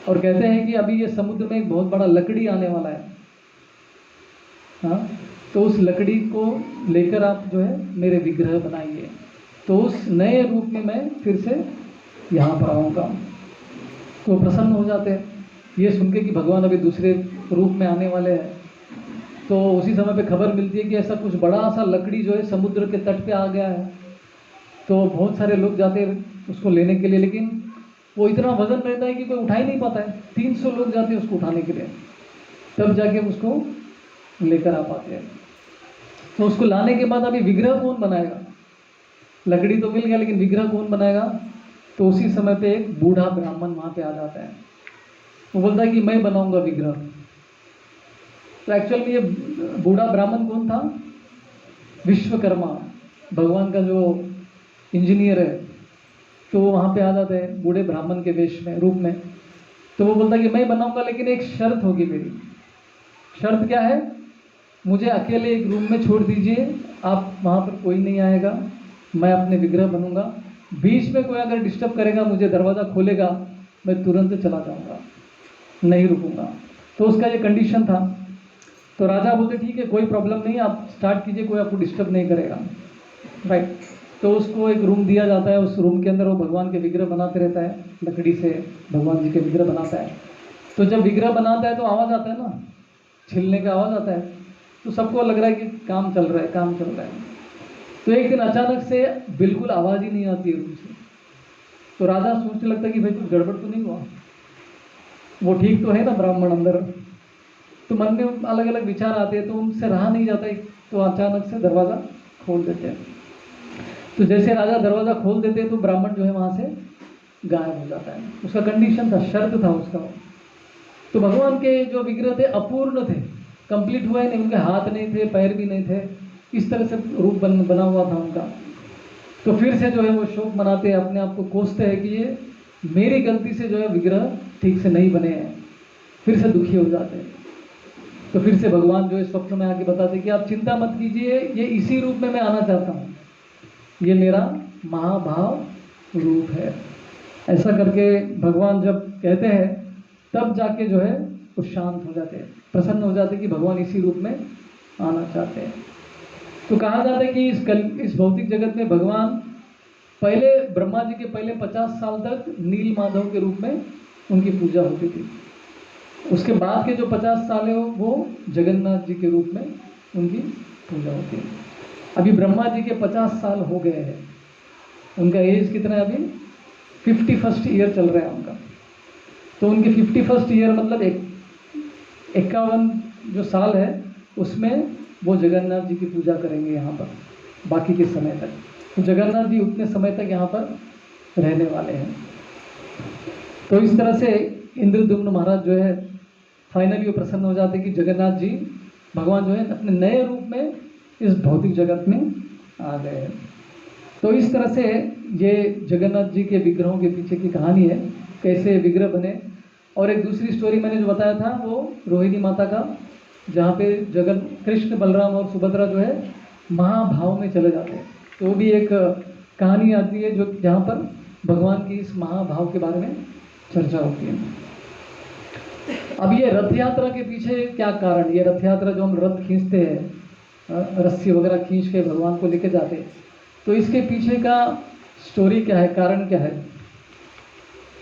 और कहते हैं कि अभी ये समुद्र में एक बहुत बड़ा लकड़ी आने वाला है, हाँ, तो उस लकड़ी को लेकर आप जो है मेरे विग्रह बनाइए, तो उस नए रूप में मैं फिर से यहाँ पर आऊँगा। तो प्रसन्न हो जाते हैं ये सुन के कि भगवान अभी दूसरे रूप में आने वाले हैं। तो उसी समय पे खबर मिलती है कि ऐसा कुछ बड़ा सा लकड़ी जो है समुद्र के तट पे आ गया है। तो बहुत सारे लोग जाते हैं उसको लेने के लिए, लेकिन वो इतना वजन रहता है कि कोई उठा ही नहीं पाता है। 300 लोग जाते हैं उसको उठाने के लिए, तब जाके उसको लेकर आ पाते हैं। तो उसको लाने के बाद अभी विग्रह कौन बनाएगा? लकड़ी तो मिल गया, लेकिन विग्रह कौन बनाएगा? तो उसी समय पे एक बूढ़ा ब्राह्मण वहाँ पे आ जाता है। वो बोलता है कि मैं बनाऊंगा विग्रह। तो एक्चुअल में ये बूढ़ा ब्राह्मण कौन था? विश्वकर्मा, भगवान का जो इंजीनियर है। तो वो वहाँ पे आ जाते हैं बूढ़े ब्राह्मण के वेश में, रूप में। तो वो बोलता है कि मैं बनाऊंगा, लेकिन एक शर्त होगी मेरी। शर्त क्या है? मुझे अकेले एक रूम में छोड़ दीजिए, आप वहाँ पर कोई नहीं आएगा, मैं अपने विग्रह बनूंगा। बीच में कोई अगर डिस्टर्ब करेगा, मुझे दरवाज़ा खोलेगा, मैं तुरंत चला जाऊंगा, नहीं रुकूंगा। तो उसका ये कंडीशन था। तो राजा बोलते ठीक है, कोई प्रॉब्लम नहीं, आप स्टार्ट कीजिए, कोई आपको डिस्टर्ब नहीं करेगा, राइट। तो उसको एक रूम दिया जाता है, उस रूम के अंदर वो भगवान के विग्रह बनाते रहता है, लकड़ी से भगवान जी के विग्रह बनाता है। तो जब विग्रह बनाता है तो आवाज़ आता है ना, छिलने का आवाज़ आता है। तो सबको लग रहा है कि काम चल रहा है, काम चल रहा है। तो एक दिन अचानक से बिल्कुल आवाज़ ही नहीं आती है रूम से। तो राजा सोचने लगता है कि भाई कुछ गड़बड़ तो नहीं हुआ, वो ठीक तो है ना ब्राह्मण अंदर। तो मन में अलग अलग विचार आते हैं, तो उनसे रहा नहीं जाता है। तो अचानक से दरवाज़ा खोल देते हैं। तो जैसे राजा दरवाज़ा खोल देते हैं तो ब्राह्मण जो है वहाँ से गायब हो जाता है। उसका कंडीशन था, शर्त था उसका। तो भगवान के जो विग्रह थे अपूर्ण थे, कंप्लीट हुए नहीं, उनके हाथ नहीं थे, पैर भी नहीं थे, इस तरह से रूप बना हुआ था उनका। तो फिर से जो है वो शोक मनाते हैं, अपने आप को कोसते हैं कि ये मेरी गलती से जो है विग्रह ठीक से नहीं बने हैं। फिर से दुखी हो जाते हैं। तो फिर से भगवान जो है स्वप्न में आके बताते हैं कि आप चिंता मत कीजिए, ये इसी रूप में मैं आना चाहता हूँ, ये मेरा महाभाव रूप है। ऐसा करके भगवान जब कहते हैं तब जाके जो है वो शांत हो जाते हैं, प्रसन्न हो जाते हैं कि भगवान इसी रूप में आना चाहते हैं। तो कहा जाता है कि इस भौतिक जगत में भगवान पहले ब्रह्मा जी के पहले 50 साल तक नील माधव के रूप में उनकी पूजा होती थी। उसके बाद के जो 50 साल है वो जगन्नाथ जी के रूप में उनकी पूजा होती है। अभी ब्रह्मा जी के 50 साल हो गए हैं, उनका एज कितना है अभी? 51st ईयर चल रहा है उनका। तो उनके 51st ईयर मतलब 51 जो साल है उसमें वो जगन्नाथ जी की पूजा करेंगे यहाँ पर बाकी के समय तक। तो जगन्नाथ जी उतने समय तक यहाँ पर रहने वाले हैं। तो इस तरह से इंद्रद्युम्न महाराज जो है फाइनली वो प्रसन्न हो जाते हैं कि जगन्नाथ जी भगवान जो है अपने नए रूप में इस भौतिक जगत में आ गए हैं। तो इस तरह से ये जगन्नाथ जी के विग्रहों के पीछे की कहानी है, कैसे विग्रह बने। और एक दूसरी स्टोरी मैंने जो बताया था वो रोहिणी माता का, जहाँ पे कृष्ण बलराम और सुभद्रा जो है महाभाव में चले जाते हैं। तो वो भी एक कहानी आती है जो जहाँ पर भगवान की इस महाभाव के बारे में चर्चा होती है। अब ये रथ यात्रा के पीछे क्या कारण, ये रथ यात्रा जो हम रथ खींचते हैं, रस्सी वगैरह खींच के भगवान को लेके जाते हैं, तो इसके पीछे का स्टोरी क्या है, कारण क्या है?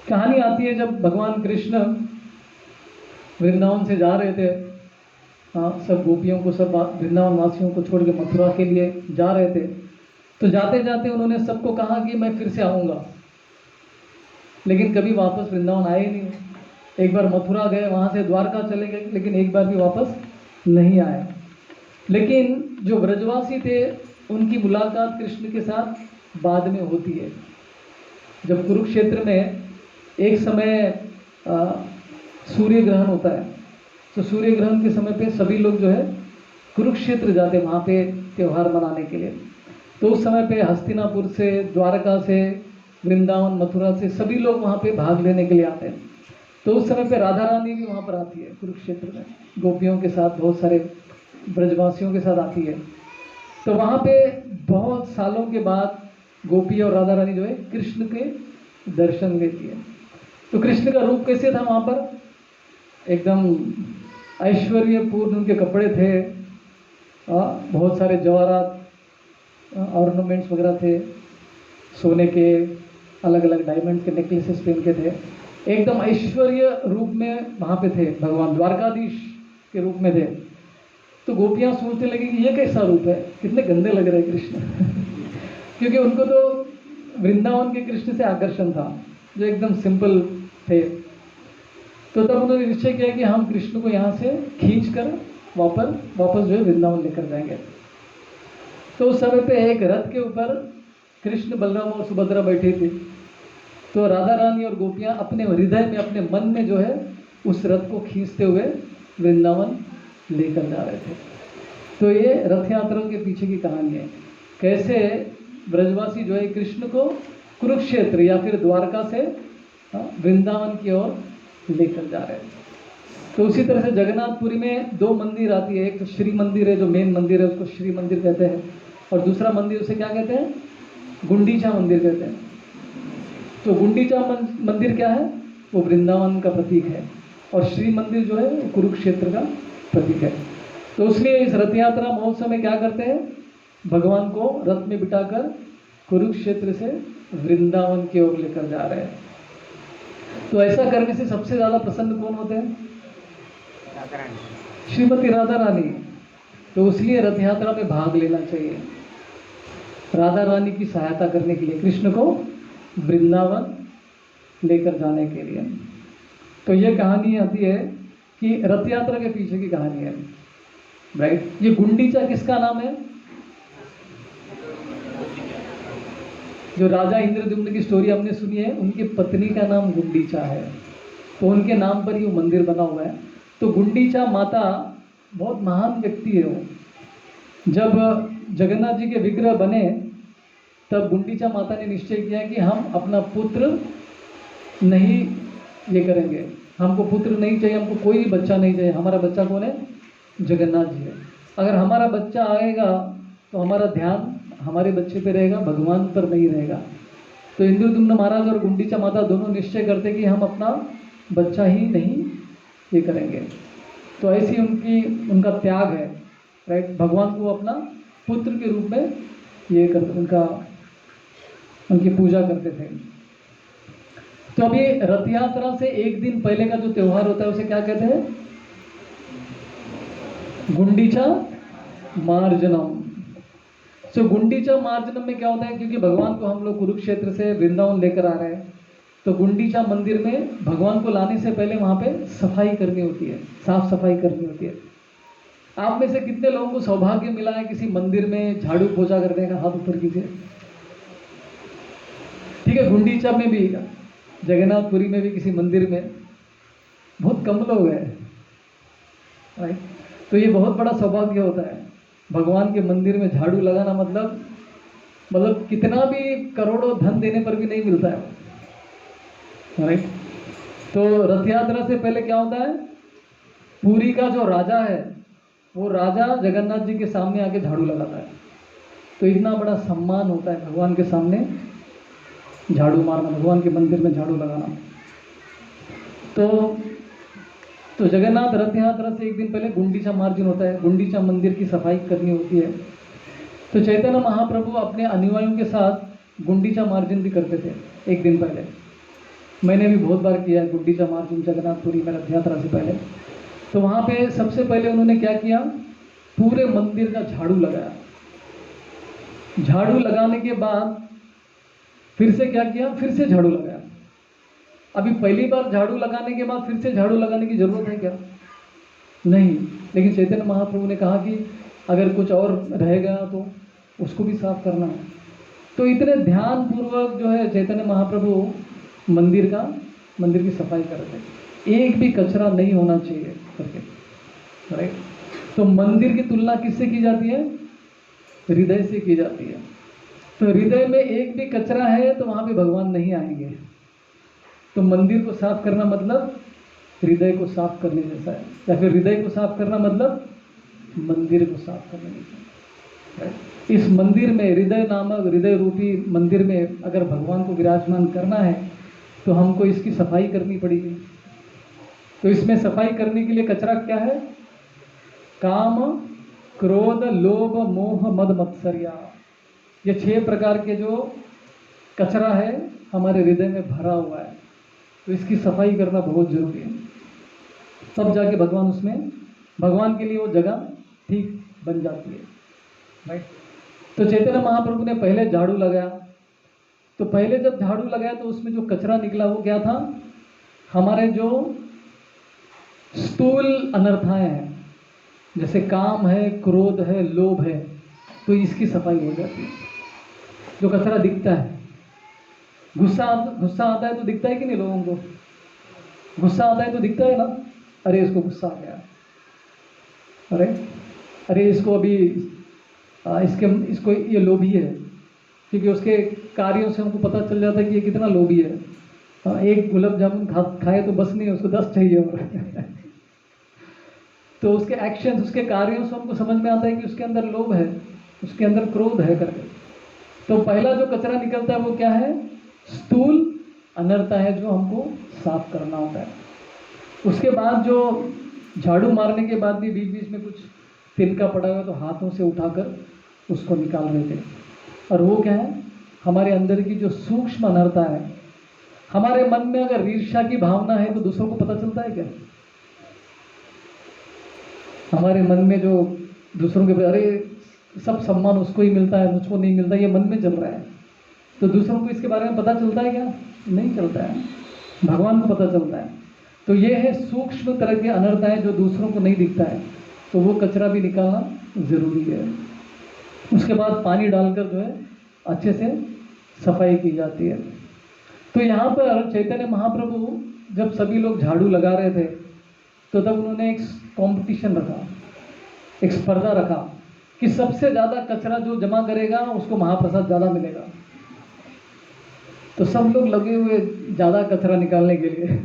कहानी आती है जब भगवान कृष्ण वृंदावन से जा रहे थे, सब गोपियों को, सब वृंदावन वासियों को छोड़ के मथुरा के लिए जा रहे थे। तो जाते जाते उन्होंने सबको कहा कि मैं फिर से आऊँगा, लेकिन कभी वापस वृंदावन आए ही नहीं। एक बार मथुरा गए, वहाँ से द्वारका चले गए, लेकिन एक बार भी वापस नहीं आए। लेकिन जो ब्रजवासी थे उनकी मुलाकात कृष्ण के साथ बाद में होती है। जब कुरुक्षेत्र में एक समय सूर्य ग्रहण होता है, तो सूर्य ग्रहण के समय पे सभी लोग जो है कुरुक्षेत्र जाते हैं वहाँ पे त्यौहार मनाने के लिए। तो उस समय पे हस्तिनापुर से, द्वारका से, वृंदावन, मथुरा से सभी लोग वहाँ पे भाग लेने के लिए आते हैं। तो उस समय पे राधा रानी भी वहाँ पर आती है कुरुक्षेत्र में, गोपियों के साथ, बहुत सारे ब्रजवासियों के साथ आती है। तो वहाँ पे बहुत सालों के बाद गोपी और राधा रानी जो है कृष्ण के दर्शन लेती है। तो कृष्ण का रूप कैसे था वहाँ पर? एकदम ऐश्वर्यपूर्ण उनके कपड़े थे, बहुत सारे जवाहरात, ऑर्नामेंट्स वगैरह थे, सोने के अलग अलग डायमंड के नेकलेसेस पहन के थे, एकदम ऐश्वर्य रूप में वहाँ पे थे, भगवान द्वारकाधीश के रूप में थे। तो गोपियाँ सोचने लगी कि ये कैसा रूप है, कितने गंदे लग रहे हैं कृष्ण क्योंकि उनको तो वृंदावन के कृष्ण से आकर्षण था जो एकदम सिंपल थे। तो तब उन्होंने निश्चय किया कि हम कृष्ण को यहाँ से खींच कर वापस जो है वृंदावन लेकर जाएंगे। तो उस समय पे एक रथ के ऊपर कृष्ण, बलराम और सुभद्रा बैठे थे। तो राधा रानी और गोपियाँ अपने हृदय में, अपने मन में जो है उस रथ को खींचते हुए वृंदावन लेकर जा रहे थे। तो ये रथ यात्रा के पीछे की कहानी है, कैसे ब्रजवासी जो है कृष्ण को कुरुक्षेत्र या फिर द्वारका से वृंदावन की ओर लेकर जा रहे हैं। तो उसी तरह से जगन्नाथपुरी में दो मंदिर आती है, एक तो श्री मंदिर है जो मेन मंदिर है, उसको श्री मंदिर कहते हैं, और दूसरा मंदिर उसे क्या कहते हैं? गुंडीचा मंदिर कहते हैं। तो गुंडीचा मंदिर क्या है? वो वृंदावन का प्रतीक है, और श्री मंदिर जो है वो कुरुक्षेत्र का प्रतीक है। तो इसलिए इस रथ यात्रा महोत्सव में क्या करते हैं? भगवान को रथ में बिठाकर कुरुक्षेत्र से वृंदावन की ओर लेकर जा रहे हैं। तो ऐसा करने से सबसे ज़्यादा प्रसन्न कौन होते हैं? श्रीमती राधा रानी। तो इसलिए रथ यात्रा में भाग लेना चाहिए, राधा रानी की सहायता करने के लिए, कृष्ण को वृंदावन लेकर जाने के लिए। तो ये कहानी आती है कि रथ यात्रा के पीछे की कहानी है, राइट। ये गुंडीचा किसका नाम है? जो राजा इंद्रद्युम्न की स्टोरी हमने सुनी है, उनकी पत्नी का नाम गुंडीचा है, तो उनके नाम पर ही वो मंदिर बना हुआ है। तो गुंडीचा माता बहुत महान व्यक्ति है वो। जब जगन्नाथ जी के विग्रह बने तब गुंडीचा माता ने निश्चय किया कि हम अपना पुत्र नहीं ये करेंगे, हमको पुत्र नहीं चाहिए, हमको कोई भी बच्चा नहीं चाहिए, हमारा बच्चा कौन है? जगन्नाथ जी है। अगर हमारा बच्चा आएगा तो हमारा ध्यान हमारे बच्चे पे रहेगा, भगवान पर नहीं रहेगा। तो इंद्रद्युम्न महाराज और गुंडीचा माता दोनों निश्चय करते कि हम अपना बच्चा ही नहीं ये करेंगे। तो ऐसी उनका त्याग है, राइट। भगवान को अपना पुत्र के रूप में ये कर उनकी पूजा करते थे। तो अभी रथ यात्रा से एक दिन पहले का जो त्यौहार होता है उसे क्या कहते हैं? गुंडीचा मार्जनम। तो गुंडीचा मार्जनम में क्या होता है? क्योंकि भगवान को हम लोग कुरुक्षेत्र से वृंदावन लेकर आ रहे हैं, तो गुंडीचा मंदिर में भगवान को लाने से पहले वहाँ पे सफाई करनी होती है, साफ सफाई करनी होती है। आप में से कितने लोगों को सौभाग्य मिला है किसी मंदिर में झाड़ू पोछा करने का? हाथ ऊपर कीजिए। ठीक है, गुंडीचा में भी, जगन्नाथपुरी में भी किसी मंदिर में बहुत कम लोग हैं, राइट। तो ये बहुत बड़ा सौभाग्य होता है, भगवान के मंदिर में झाड़ू लगाना। मतलब कितना भी करोड़ों धन देने पर भी नहीं मिलता है, राइट। तो रथ यात्रा से पहले क्या होता है? पुरी का जो राजा है वो राजा जगन्नाथ जी के सामने आके झाड़ू लगाता है। तो इतना बड़ा सम्मान होता है भगवान के सामने झाड़ू मारना, भगवान के मंदिर में झाड़ू लगाना। तो तो जगन्नाथ रथ यात्रा से एक दिन पहले गुंडीचा मार्जन होता है, गुंडीचा मंदिर की सफाई करनी होती है। तो चैतन्य महाप्रभु अपने अनुयायियों के साथ गुंडीचा मार्जन भी करते थे एक दिन पहले। मैंने भी बहुत बार किया है गुंडीचा मार्जन जगन्नाथपुरी में रथ यात्रा से पहले। तो वहाँ पे सबसे पहले उन्होंने क्या किया, पूरे मंदिर का झाड़ू लगाया। झाड़ू लगाने के बाद फिर से क्या किया, फिर से झाड़ू लगाया। अभी पहली बार झाड़ू लगाने के बाद फिर से झाड़ू लगाने की जरूरत है क्या? नहीं। लेकिन चैतन्य महाप्रभु ने कहा कि अगर कुछ और रह गया तो उसको भी साफ करना है। तो इतने ध्यान पूर्वक जो है चैतन्य महाप्रभु मंदिर की सफाई कर रहे थे। एक भी कचरा नहीं होना चाहिए करके, राइट। तो मंदिर की तुलना किससे की जाती है? हृदय से की जाती है। तो हृदय में एक भी कचरा है तो वहाँ पे भगवान नहीं आएंगे। तो मंदिर को साफ करना मतलब हृदय को साफ करने जैसा है, या फिर हृदय को साफ करना मतलब मंदिर को साफ करने जैसा है। इस मंदिर में, हृदय नामक हृदय रूपी मंदिर में अगर भगवान को विराजमान करना है तो हमको इसकी सफाई करनी पड़ेगी। तो इसमें सफाई करने के लिए कचरा क्या है? काम, क्रोध, लोभ, मोह, मद, मत्सर्या, ये 6 प्रकार के जो कचरा है हमारे हृदय में भरा हुआ है। तो इसकी सफाई करना बहुत जरूरी है, तब जाके भगवान के लिए वो जगह ठीक बन जाती है, राइट। तो चैतन्य महाप्रभु ने पहले झाड़ू लगाया। तो पहले जब झाड़ू लगाया तो उसमें जो कचरा निकला वो क्या था? हमारे जो स्थूल अनर्थाएं हैं, जैसे काम है, क्रोध है, लोभ है, तो इसकी सफाई हो जाती है। जो कचरा दिखता है, गुस्सा आता है तो दिखता है कि नहीं लोगों को? गुस्सा आता है तो दिखता है ना, अरे इसको गुस्सा आ गया, अरे इसको अभी इसको ये लोभी है, क्योंकि उसके कार्यों से हमको पता चल जाता है कि ये कितना लोभी है। एक गुलाब जामुन खाए तो बस नहीं, उसको 10 चाहिए और तो उसके एक्शंस, उसके कार्यों से हमको समझ में आता है कि उसके अंदर लोभ है, उसके अंदर क्रोध है करके। तो पहला जो कचरा निकलता है वो क्या है? स्थूल अनर्था है, जो हमको साफ करना होता है। उसके बाद जो झाड़ू मारने के बाद भी बीच बीच में कुछ तिनका पड़ा हुआ तो हाथों से उठाकर उसको निकाल रहे थे। और वो क्या है? हमारे अंदर की जो सूक्ष्म अनर्था है। हमारे मन में अगर ईर्ष्या की भावना है तो दूसरों को पता चलता है क्या? हमारे मन में जो दूसरों के, अरे सब सम्मान उसको ही मिलता है, मुझको नहीं मिलता, ये मन में चल रहा है, तो दूसरों को इसके बारे में पता चलता है क्या? नहीं चलता है। भगवान को पता चलता है। तो ये है सूक्ष्म तरह के अनर्थाएं जो दूसरों को नहीं दिखता है, तो वो कचरा भी निकालना जरूरी है। उसके बाद पानी डालकर जो है अच्छे से सफाई की जाती है। तो यहाँ पर चैतन्य महाप्रभु जब सभी लोग झाड़ू लगा रहे थे तो तब उन्होंने एक कंपटीशन रखा, एक स्पर्धा रखा कि सबसे ज़्यादा कचरा जो जमा करेगा उसको महाप्रसाद ज़्यादा मिलेगा। तो सब लोग लगे हुए ज़्यादा कचरा निकालने के लिए।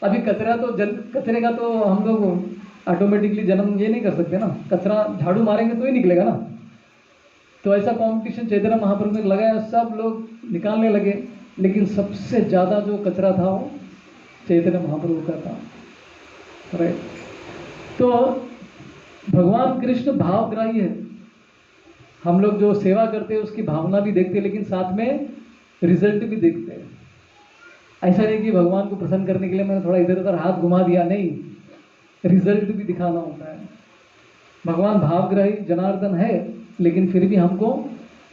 अभी कचरे का तो हम लोग ऑटोमेटिकली जन्म ये नहीं कर सकते ना, कचरा झाड़ू मारेंगे तो ही निकलेगा ना। तो ऐसा कंपटीशन चैतन्य महाप्रभु ने लगाया, सब लोग निकालने लगे, लेकिन सबसे ज़्यादा जो कचरा था वो चैतन्य महाप्रभु का था, राइट। तो भगवान कृष्ण भावग्राही है। हम लोग जो सेवा करते हैं उसकी भावना भी देखते हैं, लेकिन साथ में रिजल्ट भी देखते हैं। ऐसा नहीं कि भगवान को प्रसन्न करने के लिए मैंने थोड़ा इधर उधर हाथ घुमा दिया, नहीं, रिजल्ट भी दिखाना होता है। भगवान भावग्राही जनार्दन है, लेकिन फिर भी हमको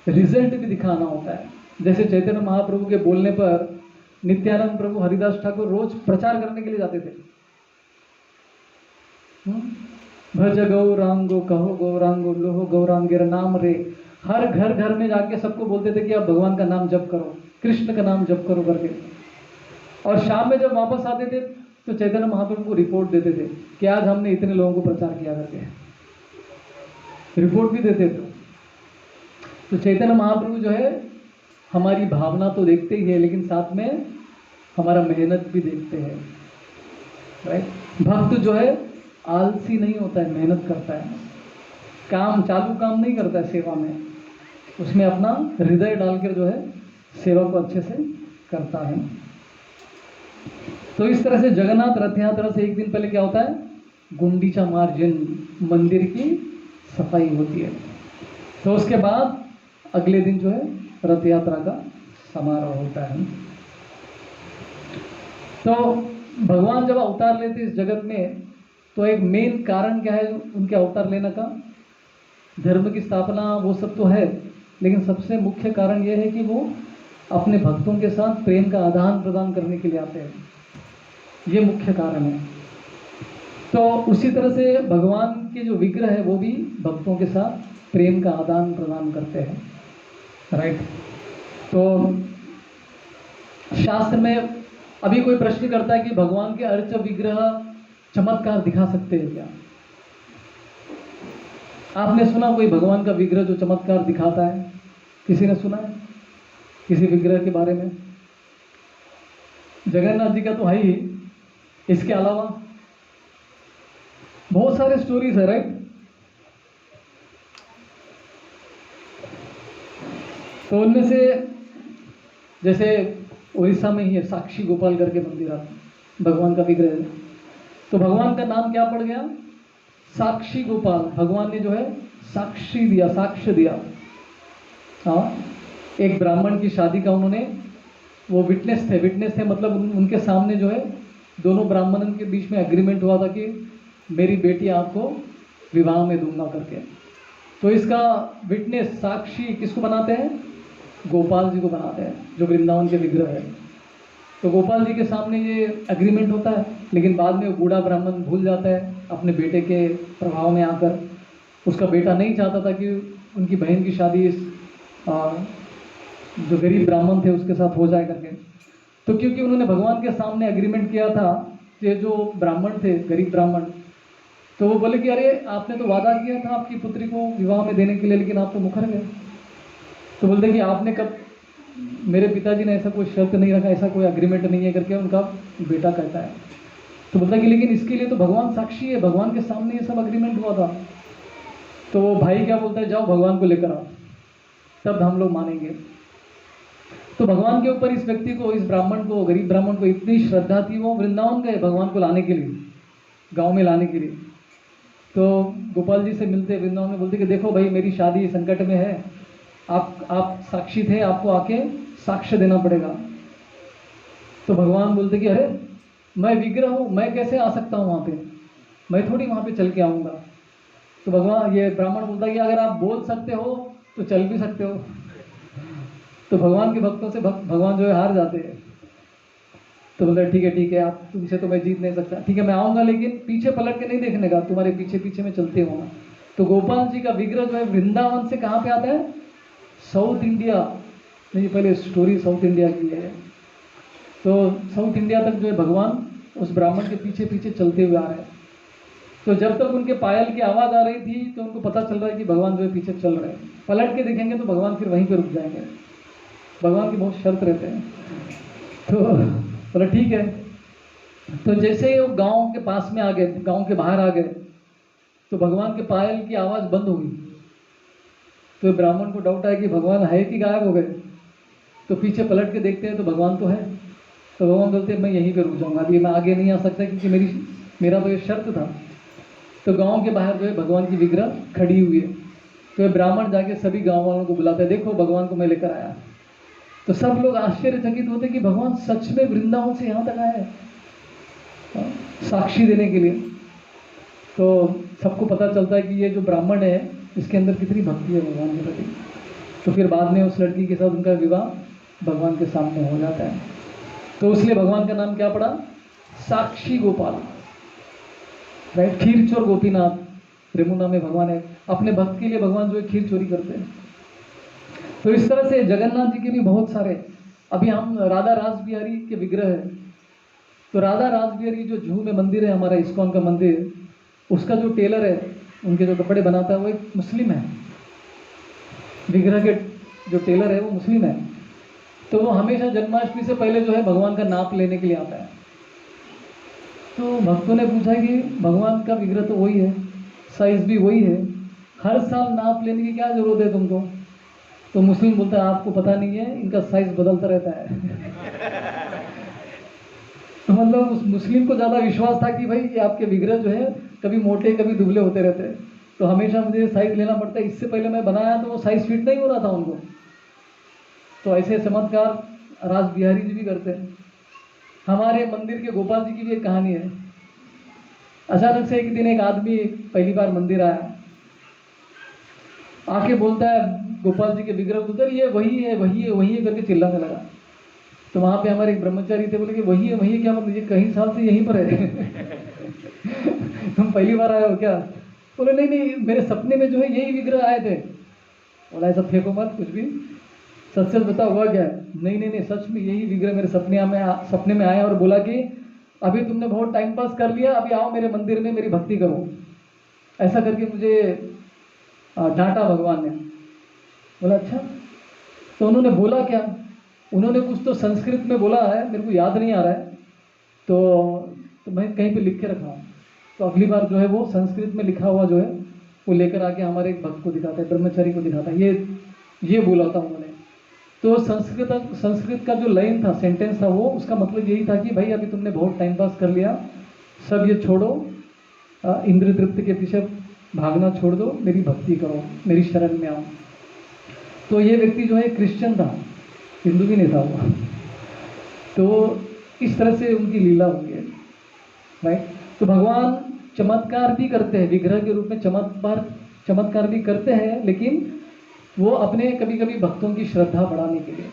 रिजल्ट भी दिखाना होता है। जैसे चैतन्य महाप्रभु के बोलने पर नित्यानंद प्रभु हरिदास ठाकुर रोज प्रचार करने के लिए जाते थे। भज गौरांगो कहो गौरांगो लोहो गौरांगेर नाम रे। हर घर में जाके सबको बोलते थे कि आप भगवान का नाम जप करो, कृष्ण का नाम जप करो करके। और शाम में जब वापस आते थे तो चैतन्य महाप्रभु को रिपोर्ट देते थे कि आज हमने इतने लोगों को प्रचार किया करके, रिपोर्ट भी देते थे। तो चैतन्य महाप्रभु जो है हमारी भावना तो देखते ही है, लेकिन साथ में हमारा मेहनत भी देखते हैं, राइट। भक्त जो है आलसी नहीं होता है, मेहनत करता है, चालू काम नहीं करता है सेवा में, उसमें अपना हृदय डालकर जो है सेवा को अच्छे से करता है। तो इस तरह से जगन्नाथ रथ यात्रा से एक दिन पहले क्या होता है, गुंडीचा मार्जन, मंदिर की सफाई होती है। तो उसके बाद अगले दिन जो है रथ यात्रा का समारोह होता है। तो भगवान जब अवतार लेते इस जगत में, तो एक मेन कारण क्या है उनके अवतार लेने का? धर्म की स्थापना वो सब तो है, लेकिन सबसे मुख्य कारण यह है कि वो अपने भक्तों के साथ प्रेम का आदान प्रदान करने के लिए आते हैं। ये मुख्य कारण है। तो उसी तरह से भगवान के जो विग्रह है वो भी भक्तों के साथ प्रेम का आदान प्रदान करते हैं, राइट। तो शास्त्र में अभी कोई प्रश्न करता है कि भगवान के अर्च विग्रह चमत्कार दिखा सकते हैं क्या? आपने सुना कोई भगवान का विग्रह जो चमत्कार दिखाता है? किसी ने सुना है किसी विग्रह के बारे में? जगन्नाथ जी का तो है ही, इसके अलावा बहुत सारे स्टोरीज है, राइट। तो उनमें से जैसे उड़ीसा में ही है साक्षी गोपाल करके मंदिर है, भगवान का विग्रह है। तो भगवान का नाम क्या पड़ गया? साक्षी गोपाल। भगवान ने जो है साक्षी दिया, साक्ष्य दिया। हाँ, एक ब्राह्मण की शादी का उन्होंने, वो विटनेस थे मतलब उनके सामने जो है दोनों ब्राह्मणों के बीच में एग्रीमेंट हुआ था कि मेरी बेटी आपको विवाह में दूंगा करके। तो इसका विटनेस, साक्षी किसको बनाते हैं? गोपाल जी को बनाते हैं, जो वृंदावन के विग्रह है। तो गोपाल जी के सामने ये एग्रीमेंट होता है, लेकिन बाद में वो बूढ़ा ब्राह्मण भूल जाता है अपने बेटे के प्रभाव में आकर। उसका बेटा नहीं चाहता था कि उनकी बहन की शादी इस जो गरीब ब्राह्मण थे उसके साथ हो जाए करके। तो क्योंकि उन्होंने भगवान के सामने एग्रीमेंट किया था, ये जो ब्राह्मण थे, गरीब ब्राह्मण, तो वो बोले कि अरे आपने तो वादा किया था आपकी पुत्री को विवाह में देने के लिए, लेकिन आप तो मुकर गए। तो बोलते कि आपने कब, मेरे पिताजी ने ऐसा कोई शर्त नहीं रखा, ऐसा कोई एग्रीमेंट नहीं है करके उनका बेटा कहता है। तो बोलता कि लेकिन इसके लिए तो भगवान साक्षी है, भगवान के सामने ये सब एग्रीमेंट हुआ था। तो वो भाई क्या बोलता है, जाओ भगवान को लेकर आओ, तब हम लोग मानेंगे। तो भगवान के ऊपर इस व्यक्ति को, इस ब्राह्मण को, गरीब ब्राह्मण को इतनी श्रद्धा थी, वो वृंदावन गए भगवान को लाने के लिए, गांव में लाने के लिए। तो गोपाल जी से मिलते वृंदावन में, बोलते कि देखो भाई मेरी शादी संकट में है, आप साक्षी थे, आपको आके साक्ष्य देना पड़ेगा। तो भगवान बोलते कि अरे मैं विग्रह हूँ, मैं कैसे आ सकता हूँ वहाँ पे, मैं थोड़ी वहाँ पे चल के आऊँगा। तो भगवान, ये ब्राह्मण बोलता कि अगर आप बोल सकते हो तो चल भी सकते हो। तो भगवान के भक्तों से भगवान जो है हार जाते हैं। तो बोलते ठीक है, आप तुमसे तो मैं जीत नहीं सकता, ठीक है मैं आऊँगा, लेकिन पीछे पलट के नहीं देखने का, तुम्हारे पीछे पीछे मैं चलते होगा। तो गोपाल जी का विग्रह जो है वृंदावन से कहाँ पे आता है? South India. नहीं, पहले स्टोरी साउथ इंडिया की है। तो साउथ इंडिया तक जो है भगवान उस ब्राह्मण के पीछे पीछे चलते हुए आ रहे हैं। तो जब तक उनके पायल की आवाज़ आ रही थी तो उनको पता चल रहा है कि भगवान जो है पीछे चल रहे हैं। पलट के देखेंगे तो भगवान फिर वहीं पे रुक जाएंगे। भगवान की बहुत शर्त रहते हैं। तो बोला ठीक है। तो जैसे ही वो गांव के पास में आ गए, गांव के बाहर आ गए, तो भगवान के पायल की आवाज़ बंद हो गई। तो ब्राह्मण को डाउट आया कि भगवान है कि गायब हो गए। तो पीछे पलट के देखते हैं तो भगवान तो है। तो भगवान बोलते हैं मैं यहीं पे रुक जाऊंगा, अभी मैं आगे नहीं आ सकता क्योंकि मेरा तो ये शर्त था। तो गांव के बाहर जो है भगवान की विग्रह खड़ी हुई है। तो ये ब्राह्मण जाके सभी गांव वालों को बुलाते हैं, देखो भगवान को मैं लेकर आया। तो सब लोग आश्चर्यचकित होते कि भगवान सच में वृंदावन से यहाँ तक आए हैं साक्षी देने के लिए। तो सबको पता चलता है कि ये जो ब्राह्मण है इसके अंदर कितनी भक्ति है भगवान के प्रति। तो फिर बाद में उस लड़की के साथ उनका विवाह भगवान के सामने हो जाता है। तो इसलिए भगवान का नाम क्या पड़ा? साक्षी गोपाल, राइट। खीर चोर गोपीनाथ यमुना में भगवान है। अपने भक्त के लिए भगवान जो है खीर चोरी करते हैं। तो इस तरह से जगन्नाथ जी के भी बहुत सारे, अभी हम राधा रास बिहारी के विग्रह है। तो राधा रास बिहारी जो जूहू में मंदिर है हमारा इस्कॉन का मंदिर, उसका जो टेलर है, उनके जो कपड़े बनाता है वो एक मुस्लिम है। विग्रह के जो टेलर है वो मुस्लिम है। तो वो हमेशा जन्माष्टमी से पहले जो है भगवान का नाप लेने के लिए आता है। तो भक्तों ने पूछा कि भगवान का विग्रह तो वही है, साइज भी वही है, हर साल नाप लेने की क्या जरूरत है तुमको? तो मुस्लिम बोलता है आपको पता नहीं है, इनका साइज बदलता रहता है। तो मतलब उस मुस्लिम को ज़्यादा विश्वास था कि भाई ये आपके विग्रह जो है कभी मोटे कभी दुबले होते रहते हैं, तो हमेशा मुझे साइज लेना पड़ता है। इससे पहले मैं बनाया तो वो साइज फिट नहीं हो रहा था उनको। तो ऐसे चमत्कार राज बिहारी जी भी करते हैं। हमारे मंदिर के गोपाल जी की भी एक कहानी है। अचानक से एक दिन एक आदमी पहली बार मंदिर आया, आके बोलता है गोपाल जी के विग्रह को, उधर ये वही है वही है वही है करके चिल्लाने लगा। तो वहाँ पे हमारे एक ब्रह्मचारी थे, बोले कि वही है क्या मतलब, ये कहीं साल से यहीं पर है तुम पहली बार आए हो क्या? बोले नहीं नहीं, मेरे सपने में जो है यही विग्रह आए थे। बोला ऐसा फेंको मत कुछ भी, सच सच बता हुआ क्या है? नहीं नहीं नहीं, सच में यही विग्रह मेरे सपने में आया और बोला कि अभी तुमने बहुत टाइम पास कर लिया, अभी आओ मेरे मंदिर में मेरी भक्ति करो। ऐसा करके मुझे डांटा भगवान ने। बोला अच्छा, तो उन्होंने बोला क्या? उन्होंने कुछ तो संस्कृत में बोला है, मेरे को याद नहीं आ रहा है, तो मैं कहीं पे लिख के रखा हूँ। तो अगली बार जो है वो संस्कृत में लिखा हुआ जो है वो लेकर आके हमारे एक भक्त को दिखाता है, ब्रह्मचारी को दिखाता है, ये बोला था उन्होंने। तो संस्कृत का जो लाइन था, सेंटेंस था, वो उसका मतलब यही था कि भाई अभी तुमने बहुत टाइम पास कर लिया, सब ये छोड़ो, इंद्र तृप्ति के पीछे भागना छोड़ दो, मेरी भक्ति करो, मेरी शरण में आओ। तो ये व्यक्ति जो है क्रिश्चियन था, हिंदू भी नहीं था वो। तो इस तरह से उनकी लीला हुई है, राइट। तो भगवान चमत्कार भी करते हैं, विग्रह के रूप में चमत्कार भी करते हैं, लेकिन वो अपने कभी कभी भक्तों की श्रद्धा बढ़ाने के लिए,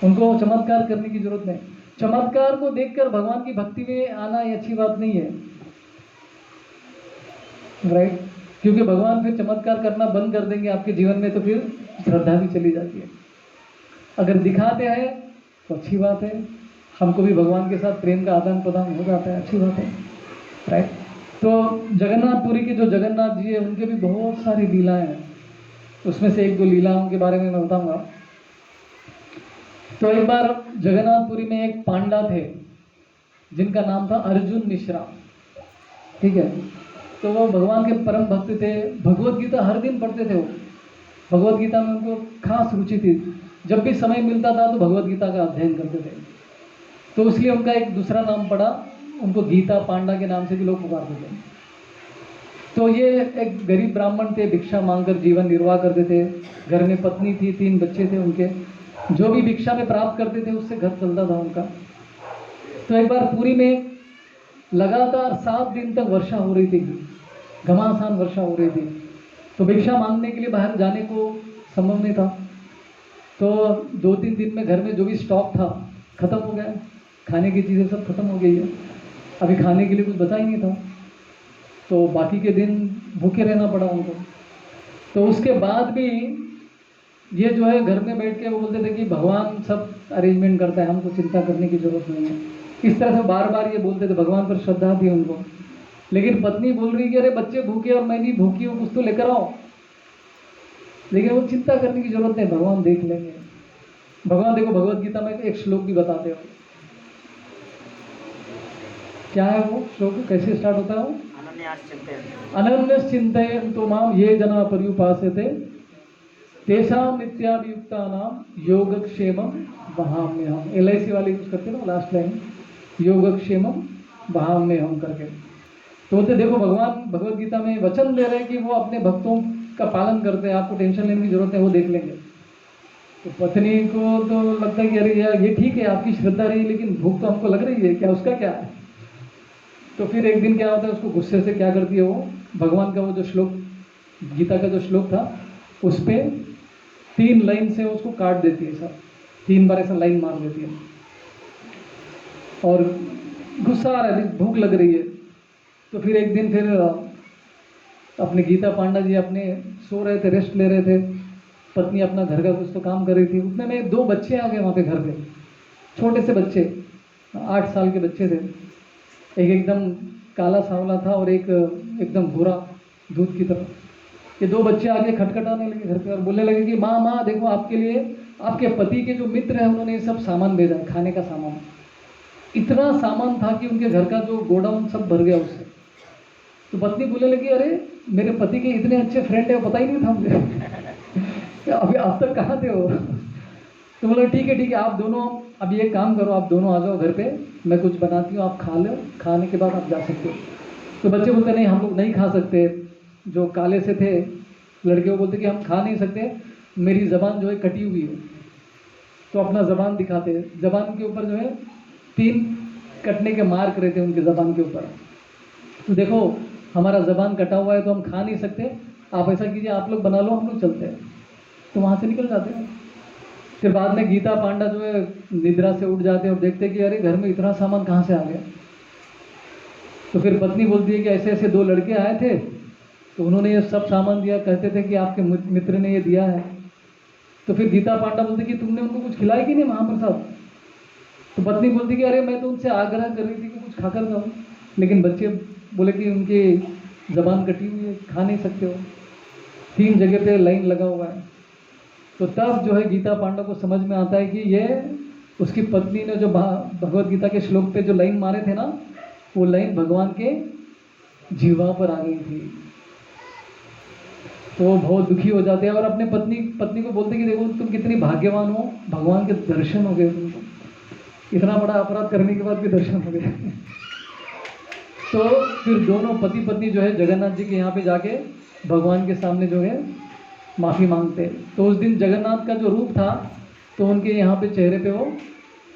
उनको चमत्कार करने की जरूरत नहीं। चमत्कार को देखकर भगवान की भक्ति में आना ये अच्छी बात नहीं है, राइट। क्योंकि भगवान फिर चमत्कार करना बंद कर देंगे आपके जीवन में, तो फिर श्रद्धा भी चली जाती है। अगर दिखाते हैं तो अच्छी बात है, हमको भी भगवान के साथ प्रेम का आदान प्रदान हो जाता है, अच्छी बात है, राइट। तो जगन्नाथपुरी के जो जगन्नाथ जी है, उनके भी बहुत सारी लीलाएं हैं। उसमें से एक दो लीलाओं के बारे में मैं बताऊंगा। तो एक बार जगन्नाथपुरी में एक पांडा थे जिनका नाम था अर्जुन मिश्रा, ठीक है। तो वो भगवान के परम भक्त थे, भगवत गीता हर दिन पढ़ते थे वो। भगवत गीता में उनको खास रुचि थी, जब भी समय मिलता था तो भगवत गीता का अध्ययन करते थे। तो इसलिए उनका एक दूसरा नाम पड़ा, उनको गीता पांडा के नाम से भी लोग पुकारते थे। तो ये एक गरीब ब्राह्मण थे, भिक्षा मांगकर जीवन निर्वाह करते थे। घर में पत्नी थी, 3 बच्चे थे उनके, जो भी भिक्षा में प्राप्त करते थे उससे घर चलता था उनका। तो एक बार पुरी में लगातार 7 दिन तक वर्षा हो रही थी, घमासान वर्षा हो रही थी। तो भिक्षा मांगने के लिए बाहर जाने को संभव नहीं था। तो 2-3 दिन में घर में जो भी स्टॉक था खत्म हो गया, खाने की चीज़ें सब खत्म हो गई है, अभी खाने के लिए कुछ बचा ही नहीं था। तो बाकी के दिन भूखे रहना पड़ा उनको। तो उसके बाद भी ये जो है घर में बैठ के वो बोलते थे कि भगवान सब अरेंजमेंट करता है, हमको चिंता करने की जरूरत नहीं है। इस तरह से बार बार ये बोलते थे, भगवान पर श्रद्धा थी उनको। लेकिन पत्नी बोल रही कि अरे बच्चे भूखे और मैं भी भूखी हूँ, कुछ तो लेकर आओ। लेकिन वो चिंता करने की जरूरत नहीं, भगवान देख लेंगे। भगवान देखो भगवत गीता में एक श्लोक भी बताते हो, क्या है वो श्लोक, कैसे स्टार्ट होता है वो? अनन्यश्चिन्तयन्तु माम ये जना पर्युपासते तेषां नित्याभियुक्तानां योगक्षेमं वहाम्यहम्। LIC वाले यूज करते हैं ना लास्ट लाइन, योगक्षेमं वहाम्यहम् करके। तो बोलते देखो भगवान भगवत गीता में वचन दे रहे हैं कि वो अपने भक्तों का पालन करते हैं, आपको टेंशन लेने की जरूरत है, वो देख लेंगे। तो पत्नी को तो लगता है कि अरे यार ये ठीक है, आपकी श्रद्धा रही, लेकिन भूख तो हमको लग रही है, क्या उसका क्या है? तो फिर एक दिन क्या होता है, उसको गुस्से से क्या करती है वो, भगवान का वो जो श्लोक, गीता का जो श्लोक था, उस पर 3 लाइन से उसको काट देती है, सब 3 बार ऐसा लाइन मार देती है। और गुस्सा आ रहा है, भूख लग रही है। तो फिर एक दिन फिर अपने गीता पांडा जी अपने सो रहे थे, रेस्ट ले रहे थे, पत्नी अपना घर का कुछ तो काम कर रही थी। उतने में 2 बच्चे आ गए वहाँ पे घर पे, छोटे से बच्चे, 8 साल के बच्चे थे। एक एकदम काला सांवला था और एक एकदम भूरा दूध की तरह। ये 2 बच्चे आके खटखटाने लगे घर पे और बोलने लगे कि माँ माँ देखो, आपके लिए आपके पति के जो मित्र हैं उन्होंने ये सब सामान भेजा है, खाने का सामान। इतना सामान था कि उनके घर का जो गोडाउन सब भर गया उससे। तो पत्नी बोलने लगी अरे मेरे पति के इतने अच्छे फ्रेंड है, पता ही नहीं था मुझे अभी आज तक कहाँ थे वो? तो बोला ठीक है आप दोनों अब ये काम करो, आप दोनों आ जाओ घर पे, मैं कुछ बनाती हूँ, आप खा लो, खाने के बाद आप जा सकते हो। तो बच्चे बोलते नहीं, हम लोग नहीं खा सकते। जो काले से थे लड़के वो बोलते कि हम खा नहीं सकते, मेरी ज़बान जो है कटी हुई है। तो अपना ज़बान दिखाते हैं, ज़बान के ऊपर जो है 3 कटने के मार्क रहते हैं उनके ज़बान के ऊपर। तो देखो हमारा ज़बान कटा हुआ है तो हम खा नहीं सकते, आप ऐसा कीजिए, आप लोग बना लो, हम लोग चलते हैं। तो वहाँ से निकल जाते हैं। फिर बाद में गीता पांडा जो है निद्रा से उठ जाते हैं और देखते हैं कि अरे घर में इतना सामान कहाँ से आ गया। तो फिर पत्नी बोलती है कि ऐसे ऐसे 2 लड़के आए थे, तो उन्होंने ये सब सामान दिया, कहते थे कि आपके मित्र ने ये दिया है। तो फिर गीता पांडा बोलती कि तुमने उनको कुछ खिलाया कि नहीं महाप्रसाद। तो पत्नी बोलती कि अरे मैं तो उनसे आग्रह कर रही थी कि कुछ खाकर जाओ, लेकिन बच्चे बोले कि उनकी ज़बान कटी हुई है, खा नहीं सकते हो। 3 जगह पे लाइन लगा हुआ है। तो तब जो है गीता पांडा को समझ में आता है कि ये उसकी पत्नी ने जो भगवत गीता के श्लोक पे जो लाइन मारे थे ना, वो लाइन भगवान के जीवा पर आ गई थी। तो वो बहुत दुखी हो जाते हैं और अपने पत्नी को बोलते कि देखो तुम कितनी भाग्यवान हो, भगवान के दर्शन हो गए तुमको, इतना बड़ा अपराध करने के बाद भी दर्शन हो गए। तो फिर दोनों पति पत्नी जो है जगन्नाथ जी के यहाँ पे जाके भगवान के सामने जो है माफ़ी मांगते। तो उस दिन जगन्नाथ का जो रूप था, तो उनके यहाँ पे चेहरे पे वो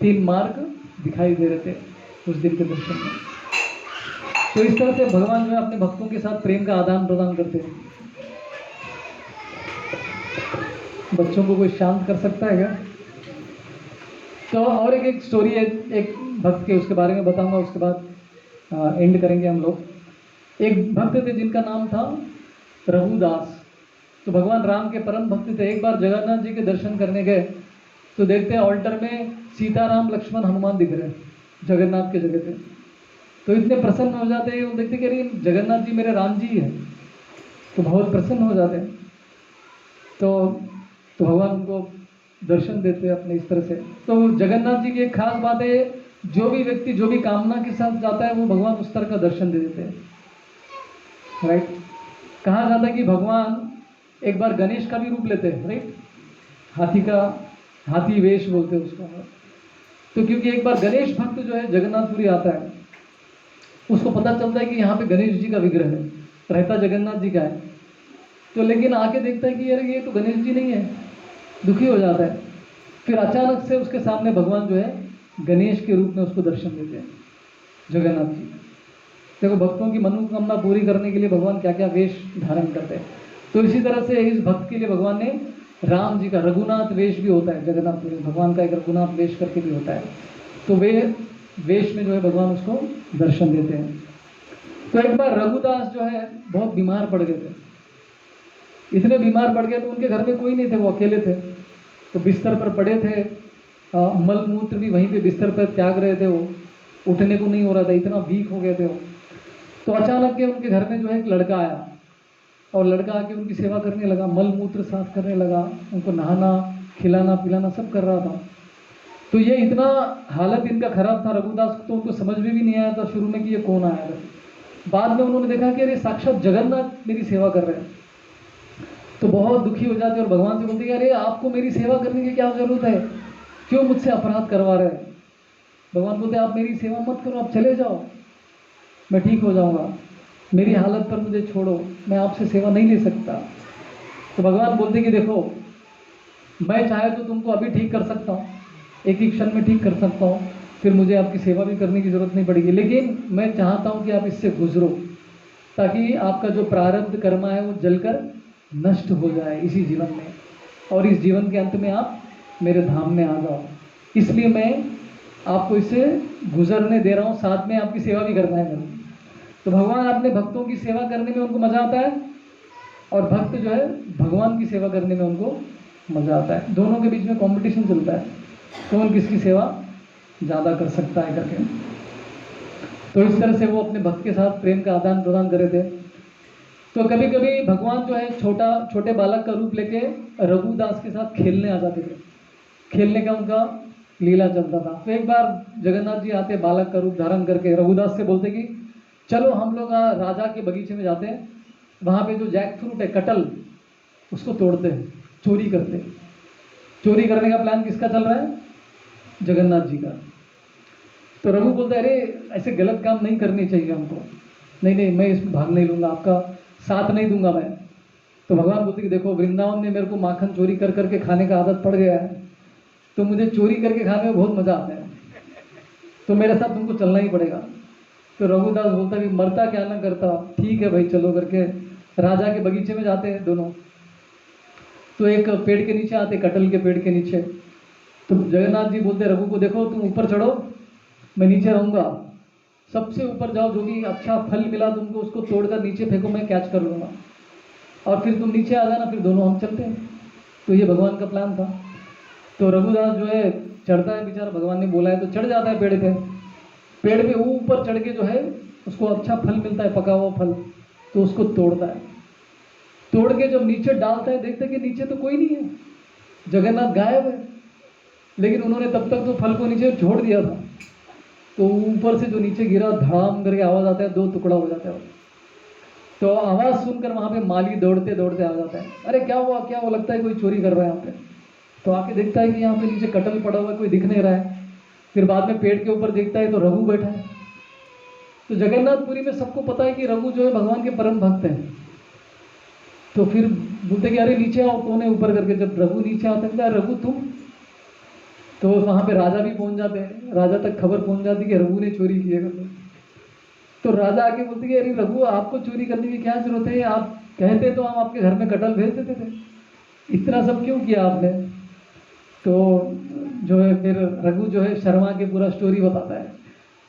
3 मार्क दिखाई दे रहे थे उस दिन के दर्शन में। तो इस तरह से भगवान जो है अपने भक्तों के साथ प्रेम का आदान प्रदान करते हैं। बच्चों को कोई शांत कर सकता है क्या? तो और एक स्टोरी है एक भक्त के, उसके बारे में बताऊंगा, उसके बाद एंड करेंगे हम लोग। एक भक्त थे जिनका नाम था रघुदास। तो भगवान राम के परम भक्त थे। एक बार जगन्नाथ जी के दर्शन करने गए तो देखते हैं ऑल्टर में सीताराम लक्ष्मण हनुमान दिख रहे हैं जगन्नाथ के जगह पे। तो इतने प्रसन्न हो जाते हैं, वो देखते कि अरे जगन्नाथ जी मेरे राम जी हैं, तो बहुत प्रसन्न हो जाते हैं। तो भगवान उनको दर्शन देते हैं अपने इस तरह से। तो जगन्नाथ जी की एक खास बात है, जो भी व्यक्ति जो भी कामना के साथ जाता है वो भगवान उस तरह का दर्शन दे देते हैं। राइट, कहा जाता है कि भगवान एक बार गणेश का भी रूप लेते हैं। राइट, हाथी वेश बोलते हैं उसको। तो क्योंकि एक बार गणेश भक्त जो है जगन्नाथपुरी आता है, उसको पता चलता है कि यहाँ पे गणेश जी का विग्रह है, रहता जगन्नाथ जी का है। तो लेकिन आके देखता है कि यार ये तो गणेश जी नहीं है, दुखी हो जाता है। फिर अचानक से उसके सामने भगवान जो है गणेश के रूप में उसको दर्शन देते हैं जगन्नाथ जी। देखो भक्तों की मनोकामना पूरी करने के लिए भगवान क्या क्या वेश धारण करते हैं। तो इसी तरह से इस भक्त के लिए भगवान ने राम जी का रघुनाथ वेश भी होता है जगन्नाथपुरी, भगवान का एक रघुनाथ वेश करके भी होता है। तो वे वेश में जो है भगवान उसको दर्शन देते हैं। तो एक बार रघुदास जो है बहुत बीमार पड़ गए थे। इतने बीमार पड़ गए तो उनके घर में कोई नहीं थे, वो अकेले थे। तो बिस्तर पर पड़े थे, मल मूत्र भी वहीं पे बिस्तर पर त्याग रहे थे, वो उठने को नहीं हो रहा था, इतना वीक हो गए थे वो। तो अचानक के उनके घर में जो है एक लड़का आया और लड़का आके उनकी सेवा करने लगा, मल मूत्र साफ करने लगा, उनको नहाना खिलाना पिलाना सब कर रहा था। तो ये इतना हालत इनका खराब था रघुदास को, तो उनको समझ में भी नहीं आया था शुरू में कि ये कौन आया था। बाद में उन्होंने देखा कि अरे साक्षात जगन्नाथ मेरी सेवा कर रहे हैं। तो बहुत दुखी हो जाते और भगवान से बोलते अरे आपको मेरी सेवा करने की क्या जरूरत है, क्यों मुझसे अपराध करवा रहे हैं। भगवान बोलते आप मेरी सेवा मत करो, आप चले जाओ, मैं ठीक हो जाऊंगा, मेरी हालत पर मुझे छोड़ो, मैं आपसे सेवा नहीं ले सकता। तो भगवान बोलते कि देखो मैं चाहे तो तुमको अभी ठीक कर सकता हूँ, एक ही क्षण में ठीक कर सकता हूँ, फिर मुझे आपकी सेवा भी करने की ज़रूरत नहीं पड़ेगी। लेकिन मैं चाहता हूँ कि आप इससे गुजरो, ताकि आपका जो प्रारब्ध कर्मा है वो जलकर नष्ट हो जाए इसी जीवन में, और इस जीवन के अंत में आप मेरे धाम में आ जाओ। इसलिए मैं आपको इससे गुजरने दे रहा हूँ, साथ में आपकी सेवा भी करना है मुझे। तो भगवान अपने भक्तों की सेवा करने में उनको मज़ा आता है, और भक्त जो है भगवान की सेवा करने में उनको मज़ा आता है। दोनों के बीच में कंपटीशन चलता है, कौन किसकी सेवा ज़्यादा कर सकता है करके। तो इस तरह से वो अपने भक्त के साथ प्रेम का आदान प्रदान कर रहे थे। तो कभी कभी भगवान जो है छोटे बालक का रूप लेके रघुदास के साथ खेलने आ जाते थे, खेलने का उनका लीला चलता था। तो एक बार जगन्नाथ जी आते बालक का रूप धारण करके, रघुदास से बोलते कि चलो हम लोग राजा के बगीचे में जाते हैं, वहाँ पे जो जैक फ्रूट है कटल, उसको तोड़ते हैं, चोरी करते हैं। चोरी करने का प्लान किसका चल रहा है? जगन्नाथ जी का। तो रघु बोलता है अरे ऐसे गलत काम नहीं करने चाहिए हमको, नहीं नहीं मैं इसमें भाग नहीं लूँगा, आपका साथ नहीं दूंगा मैं। तो भगवान बोलते कि देखो वृंदावन में मेरे को माखन चोरी कर करके खाने का आदत पड़ गया है, तो मुझे चोरी करके खाने में बहुत मज़ा आता है, तो मेरे साथ तुमको चलना ही पड़ेगा। तो रघुदास बोलता कि मरता क्या ना करता, ठीक है भाई चलो करके राजा के बगीचे में जाते हैं दोनों। तो एक पेड़ के नीचे आते, कटल के पेड़ के नीचे। तो जगन्नाथ जी बोलते रघु को देखो तुम ऊपर चढ़ो, मैं नीचे रहूँगा, सबसे ऊपर जाओ, जो भी अच्छा फल मिला तुमको उसको तोड़कर नीचे फेंको, मैं कैच कर लूँगा, और फिर तुम नीचे आ जाना, फिर दोनों हम चलते हैं। तो ये भगवान का प्लान था। तो रघुदास जो है चढ़ता है बेचारा, भगवान ने बोला है तो चढ़ जाता है पेड़ पे। पेड़ पे ऊपर चढ़ के जो है उसको अच्छा फल मिलता है, पका हुआ फल, तो उसको तोड़ता है। तोड़ के जब नीचे डालता है देखता है कि नीचे तो कोई नहीं है, जगन्नाथ गायब है। लेकिन उन्होंने तब तक तो फल को नीचे छोड़ दिया था। तो ऊपर से जो नीचे गिरा, धड़ाम करके आवाज़ आता है, दो टुकड़ा हो जाता है। तो आवाज़ सुनकर वहाँ पे माली दौड़ते दौड़ते आ जाता है, अरे क्या हुआ क्या हुआ, लगता है कोई चोरी कर रहा है यहाँ पे। तो आके देखता है कि यहाँ पे नीचे कटल पड़ा हुआ है, कोई दिख नहीं रहा है। फिर बाद में पेड़ के ऊपर देखता है तो रघु बैठा है। तो जगन्नाथपुरी में सबको पता है कि रघु जो है भगवान के परम भक्त हैं। तो फिर बोलते कि अरे नीचे आओ, कौन है ऊपर करके। जब रघु नीचे आता है, रघु तुम, तो वहाँ पे राजा भी पहुँच जाते हैं, राजा तक खबर पहुँच जाती कि रघु ने चोरी की है करके। तो राजा आके बोलते कि अरे रघु आपको चोरी करने की क्या जरूरत है, आप कहते तो हम आपके घर में कटल भेज देते थे, इतना सब क्यों किया आपने। तो जो है फिर रघु जो है शर्मा के पूरा स्टोरी बताता है,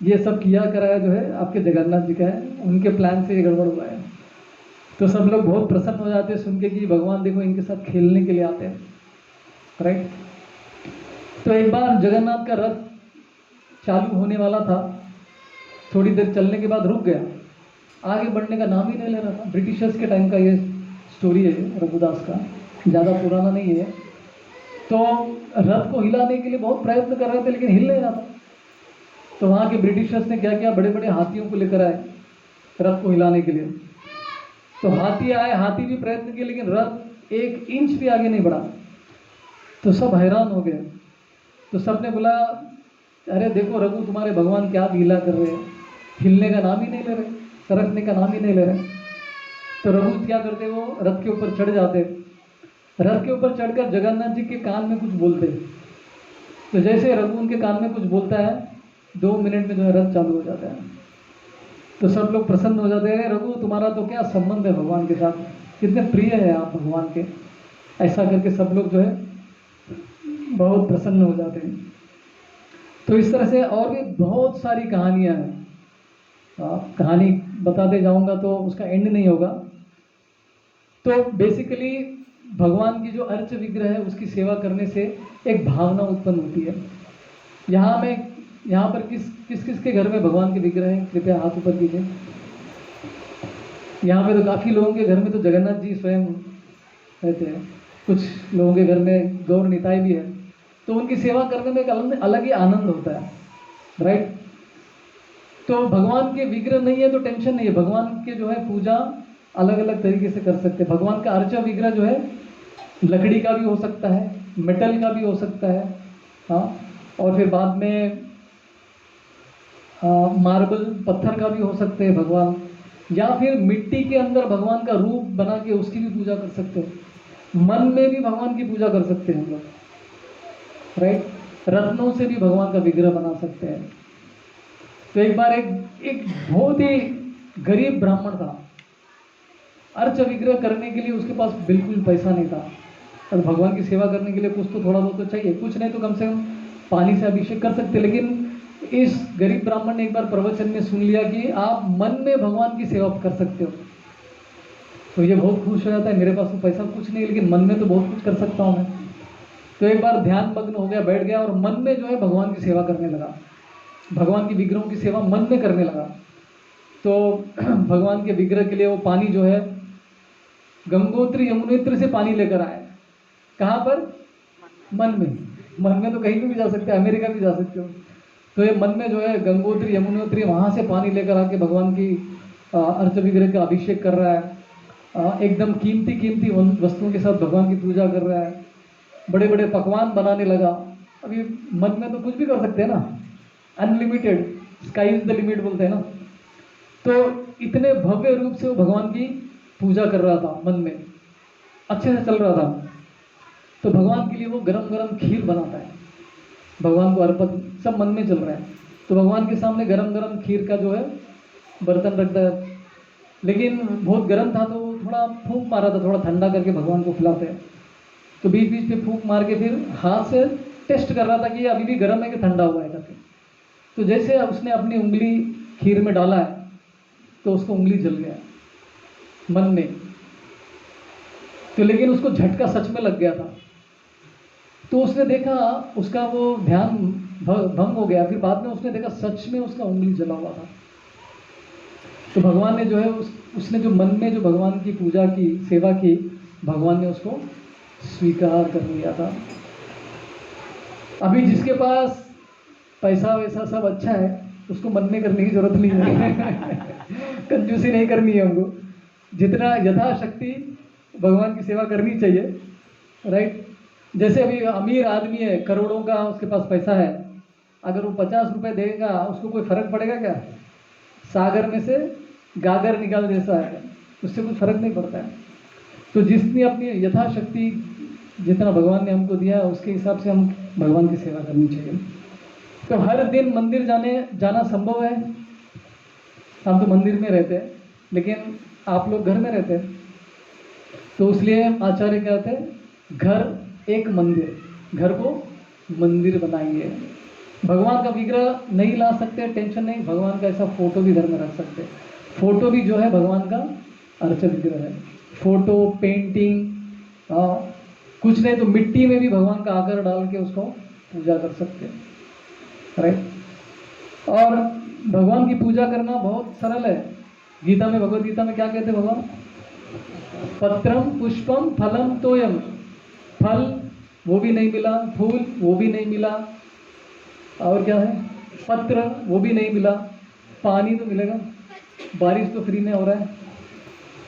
ये सब किया कराया जो है आपके जगन्नाथ जी का है, उनके प्लान से ये गड़बड़ हुआ है। तो सब लोग बहुत प्रसन्न हो जाते हैं सुन के कि भगवान देखो इनके साथ खेलने के लिए आते हैं, राइट। तो एक बार जगन्नाथ का रथ चालू होने वाला था, थोड़ी देर चलने के बाद रुक गया, आगे बढ़ने का नाम ही नहीं ले रहा था। ब्रिटिशर्स के टाइम का ये स्टोरी है रघुदास का, ज़्यादा पुराना नहीं है। तो रथ को हिलाने के लिए बहुत प्रयत्न कर रहे थे लेकिन हिल नहीं रहा था। तो वहाँ के ब्रिटिशर्स ने क्या किया, बड़े बड़े हाथियों को लेकर आए रथ को हिलाने के लिए। तो हाथी आए, हाथी भी प्रयत्न किए लेकिन रथ 1 इंच भी आगे नहीं बढ़ा। तो सब हैरान हो गए। तो सब ने बोला अरे देखो रघु तुम्हारे भगवान क्या लीला कर रहे हैं, हिलने का नाम ही नहीं ले रहे, सरकने का नाम ही नहीं ले रहे। तो रघु क्या करते, वो रथ के ऊपर चढ़ जाते, रथ के ऊपर चढ़कर जगन्नाथ जी के कान में कुछ बोलते। तो जैसे रघु उनके कान में कुछ बोलता है, 2 मिनट में जो है रथ चालू हो जाता है। तो सब लोग प्रसन्न हो जाते हैं, रघु तुम्हारा तो क्या संबंध है भगवान के साथ, कितने प्रिय है आप भगवान के, ऐसा करके सब लोग जो है बहुत प्रसन्न हो जाते हैं। तो इस तरह से और भी बहुत सारी कहानियाँ हैं, कहानी बताते जाऊंगा तो उसका एंड नहीं होगा। तो बेसिकली भगवान की जो अर्च विग्रह है उसकी सेवा करने से एक भावना उत्पन्न होती है। यहाँ पर किस के घर में भगवान के विग्रह हैं, कृपया हाथ ऊपर कीजिए। यहाँ पे तो काफ़ी लोगों के घर में तो जगन्नाथ जी स्वयं रहते हैं, कुछ लोगों के घर में गौर निताई भी है। तो उनकी सेवा करने में एक अलग ही आनंद होता है, राइट। तो भगवान के विग्रह नहीं है तो टेंशन नहीं है, भगवान के जो है पूजा अलग अलग तरीके से कर सकते हैं। भगवान का अर्चा विग्रह जो है लकड़ी का भी हो सकता है, मेटल का भी हो सकता है, हाँ, और फिर बाद में मार्बल पत्थर का भी हो सकते हैं भगवान, या फिर मिट्टी के अंदर भगवान का रूप बना के उसकी भी पूजा कर सकते हैं। मन में भी भगवान की पूजा कर सकते हैं हम लोग, राइट। रत्नों से भी भगवान का विग्रह बना सकते हैं। तो एक बार एक बहुत ही गरीब ब्राह्मण था, अर्च विग्रह करने के लिए उसके पास बिल्कुल पैसा नहीं था, और भगवान की सेवा करने के लिए कुछ तो थोड़ा बहुत तो चाहिए, कुछ नहीं तो कम से कम पानी से अभिषेक कर सकते। लेकिन इस गरीब ब्राह्मण ने एक बार प्रवचन में सुन लिया कि आप मन में भगवान की सेवा कर सकते हो। तो ये बहुत खुश हो जाता है, मेरे पास तो पैसा कुछ नहीं लेकिन मन में तो बहुत कुछ कर सकता हूँ मैं। तो एक बार ध्यान मग्न हो गया, बैठ गया और मन में जो है भगवान की सेवा करने लगा, भगवान की विग्रहों की सेवा मन में करने लगा। तो भगवान के विग्रह के लिए वो पानी जो है गंगोत्री यमुनोत्री से पानी लेकर आए। कहाँ पर? मन में। मन में तो कहीं भी जा सकते हैं, अमेरिका भी जा सकते हो। तो ये मन में जो है गंगोत्री यमुनोत्री वहाँ से पानी लेकर आके भगवान की अर्च विग्रह का अभिषेक कर रहा है, एकदम कीमती वस्तुओं के साथ भगवान की पूजा कर रहा है, बड़े बड़े पकवान बनाने लगा अभी मन में तो कुछ भी कर सकते हैं ना, unlimited, sky is the limit बोलते हैं ना। तो इतने भव्य रूप से वो भगवान की पूजा कर रहा था मन में, अच्छे से चल रहा था। तो भगवान के लिए वो गरम गरम खीर बनाता है, भगवान को अर्पित, सब मन में चल रहा है। तो भगवान के सामने गरम गरम खीर का जो है बर्तन रखता है, लेकिन बहुत गर्म था तो थोड़ा फूंक मारा था, थोड़ा ठंडा करके भगवान को खिलाते हैं। तो बीच बीच पे फूंक मार के फिर हाथ से टेस्ट कर रहा था कि ये अभी भी गर्म है कि ठंडा हुआ है करके। तो जैसे उसने अपनी उंगली खीर में डाला है तो उसको उंगली जल गया मन में। तो लेकिन उसको झटका सच में लग गया था। तो उसने देखा, उसका वो ध्यान भंग हो गया। फिर बाद में उसने देखा सच में उसका उंगली जला हुआ था। तो भगवान ने जो है उसने जो मन में जो भगवान की पूजा की, सेवा की, भगवान ने उसको स्वीकार कर लिया था। अभी जिसके पास पैसा वैसा सब अच्छा है उसको मन में करने की जरूरत नहीं है कंजूसी नहीं करनी है हमको, जितना यथाशक्ति भगवान की सेवा करनी चाहिए, राइट। जैसे अभी अमीर आदमी है, करोड़ों का उसके पास पैसा है, अगर वो 50 रुपए देगा उसको कोई फर्क पड़ेगा क्या? सागर में से गागर निकाल जैसा है, उससे कुछ फर्क नहीं पड़ता है। तो जिसने अपनी यथाशक्ति जितना भगवान ने हमको दिया उसके हिसाब से हम भगवान की सेवा करनी चाहिए। तो हर दिन मंदिर जाना संभव है? हम तो मंदिर में रहते हैं, लेकिन आप लोग घर में रहते हैं, तो इसलिए आचार्य कहते हैं घर एक मंदिर, घर को मंदिर बनाइए। भगवान का विग्रह नहीं ला सकते, टेंशन नहीं, भगवान का ऐसा फोटो भी घर में रख सकते हैं। फोटो भी जो है भगवान का अर्चित विग्रह है। फोटो, पेंटिंग, कुछ नहीं तो मिट्टी में भी भगवान का आकार डाल के उसको पूजा कर सकते हैं, राइट। और भगवान की पूजा करना बहुत सरल है। गीता में, भगवद गीता में क्या कहते हैं भगवान? पत्रम पुष्पम फलम तोयम। फल वो भी नहीं मिला, फूल वो भी नहीं मिला, और क्या है? पत्र वो भी नहीं मिला, पानी तो मिलेगा, बारिश तो फ्री में हो रहा है,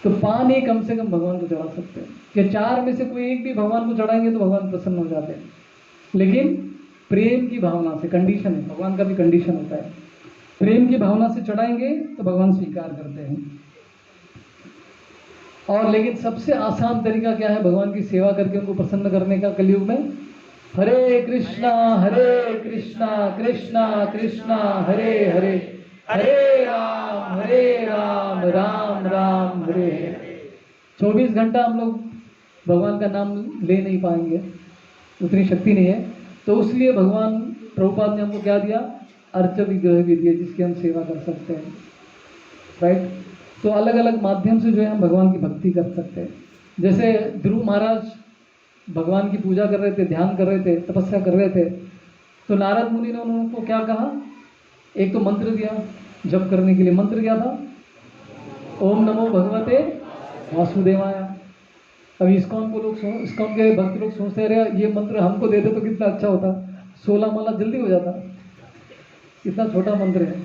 तो पानी कम से कम भगवान को चढ़ा सकते हैं। कि 4 में से कोई एक भी भगवान को चढ़ाएंगे तो भगवान प्रसन्न हो जाते हैं। लेकिन प्रेम की भावना से, कंडीशन है, भगवान का भी कंडीशन होता है, प्रेम की भावना से चढ़ाएंगे तो भगवान स्वीकार करते हैं। और लेकिन सबसे आसान तरीका क्या है भगवान की सेवा करके उनको प्रसन्न करने का कलयुग में? हरे कृष्णा कृष्णा कृष्णा हरे हरे, हरे राम राम राम हरे हरे। 24 घंटा हम लोग भगवान का नाम ले नहीं पाएंगे, उतनी शक्ति नहीं है। तो इसलिए भगवान प्रभुपाद ने हमको क्या दिया? अर्च विग्रह भी दिए जिसकी हम सेवा कर सकते हैं, राइट। तो अलग अलग माध्यम से जो है हम भगवान की भक्ति कर सकते हैं। जैसे ध्रुव महाराज भगवान की पूजा कर रहे थे, ध्यान कर रहे थे, तपस्या कर रहे थे, तो नारद मुनि ने उनको क्या कहा? एक तो मंत्र दिया जप करने के लिए। मंत्र क्या था? ओम नमो भगवते वासुदेवाय। अभी इस्कॉन के भक्त लोग सोचते रहे ये मंत्र हमको देते तो कितना अच्छा होता, 16 माला जल्दी हो जाता। इतना छोटा मंत्र है,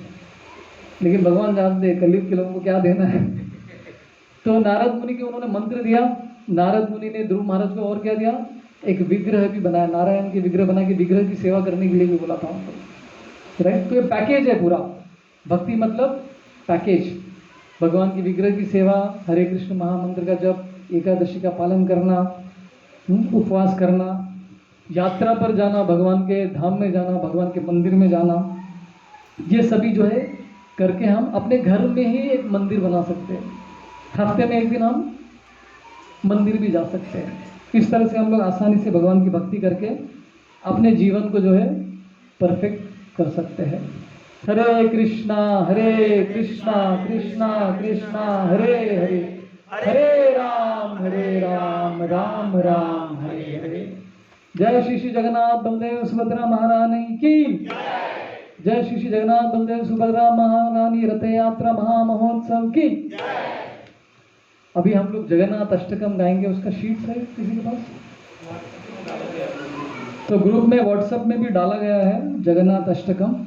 लेकिन भगवान जानते हैं कलयुग के लोगों को क्या देना है। तो नारद मुनि के उन्होंने मंत्र दिया। नारद मुनि ने ध्रुव महाराज को और क्या दिया? एक विग्रह भी बनाया, नारायण के विग्रह बना के विग्रह की सेवा करने के लिए भी बोला था उनको, राइट। तो ये पैकेज है पूरा, भक्ति मतलब पैकेज। भगवान की विग्रह की सेवा, हरे कृष्ण महामंत्र का जप, एकादशी का पालन करना, उपवास करना, यात्रा पर जाना, भगवान के धाम में जाना, भगवान के मंदिर में जाना, ये सभी जो है करके हम अपने घर में ही एक मंदिर बना सकते हैं। हफ्ते में एक दिन हम मंदिर भी जा सकते हैं। इस तरह से हम लोग आसानी से भगवान की भक्ति करके अपने जीवन को जो है परफेक्ट कर सकते हैं। हरे कृष्णा कृष्णा कृष्णा हरे हरे, हरे राम राम राम हरे हरे। जय श्री श्री जगन्नाथ बलदेव सुभद्रा महारानी की जय। श्री श्री जगन्नाथ बलदेव सुभद्रा महारानी रथ यात्रा महामहोत्सव की। अभी हम लोग जगन्नाथ अष्टकम गाएंगे, उसका शीट्स है किसी के पास? तो ग्रुप में व्हाट्सएप में भी डाला गया है जगन्नाथ अष्टकम।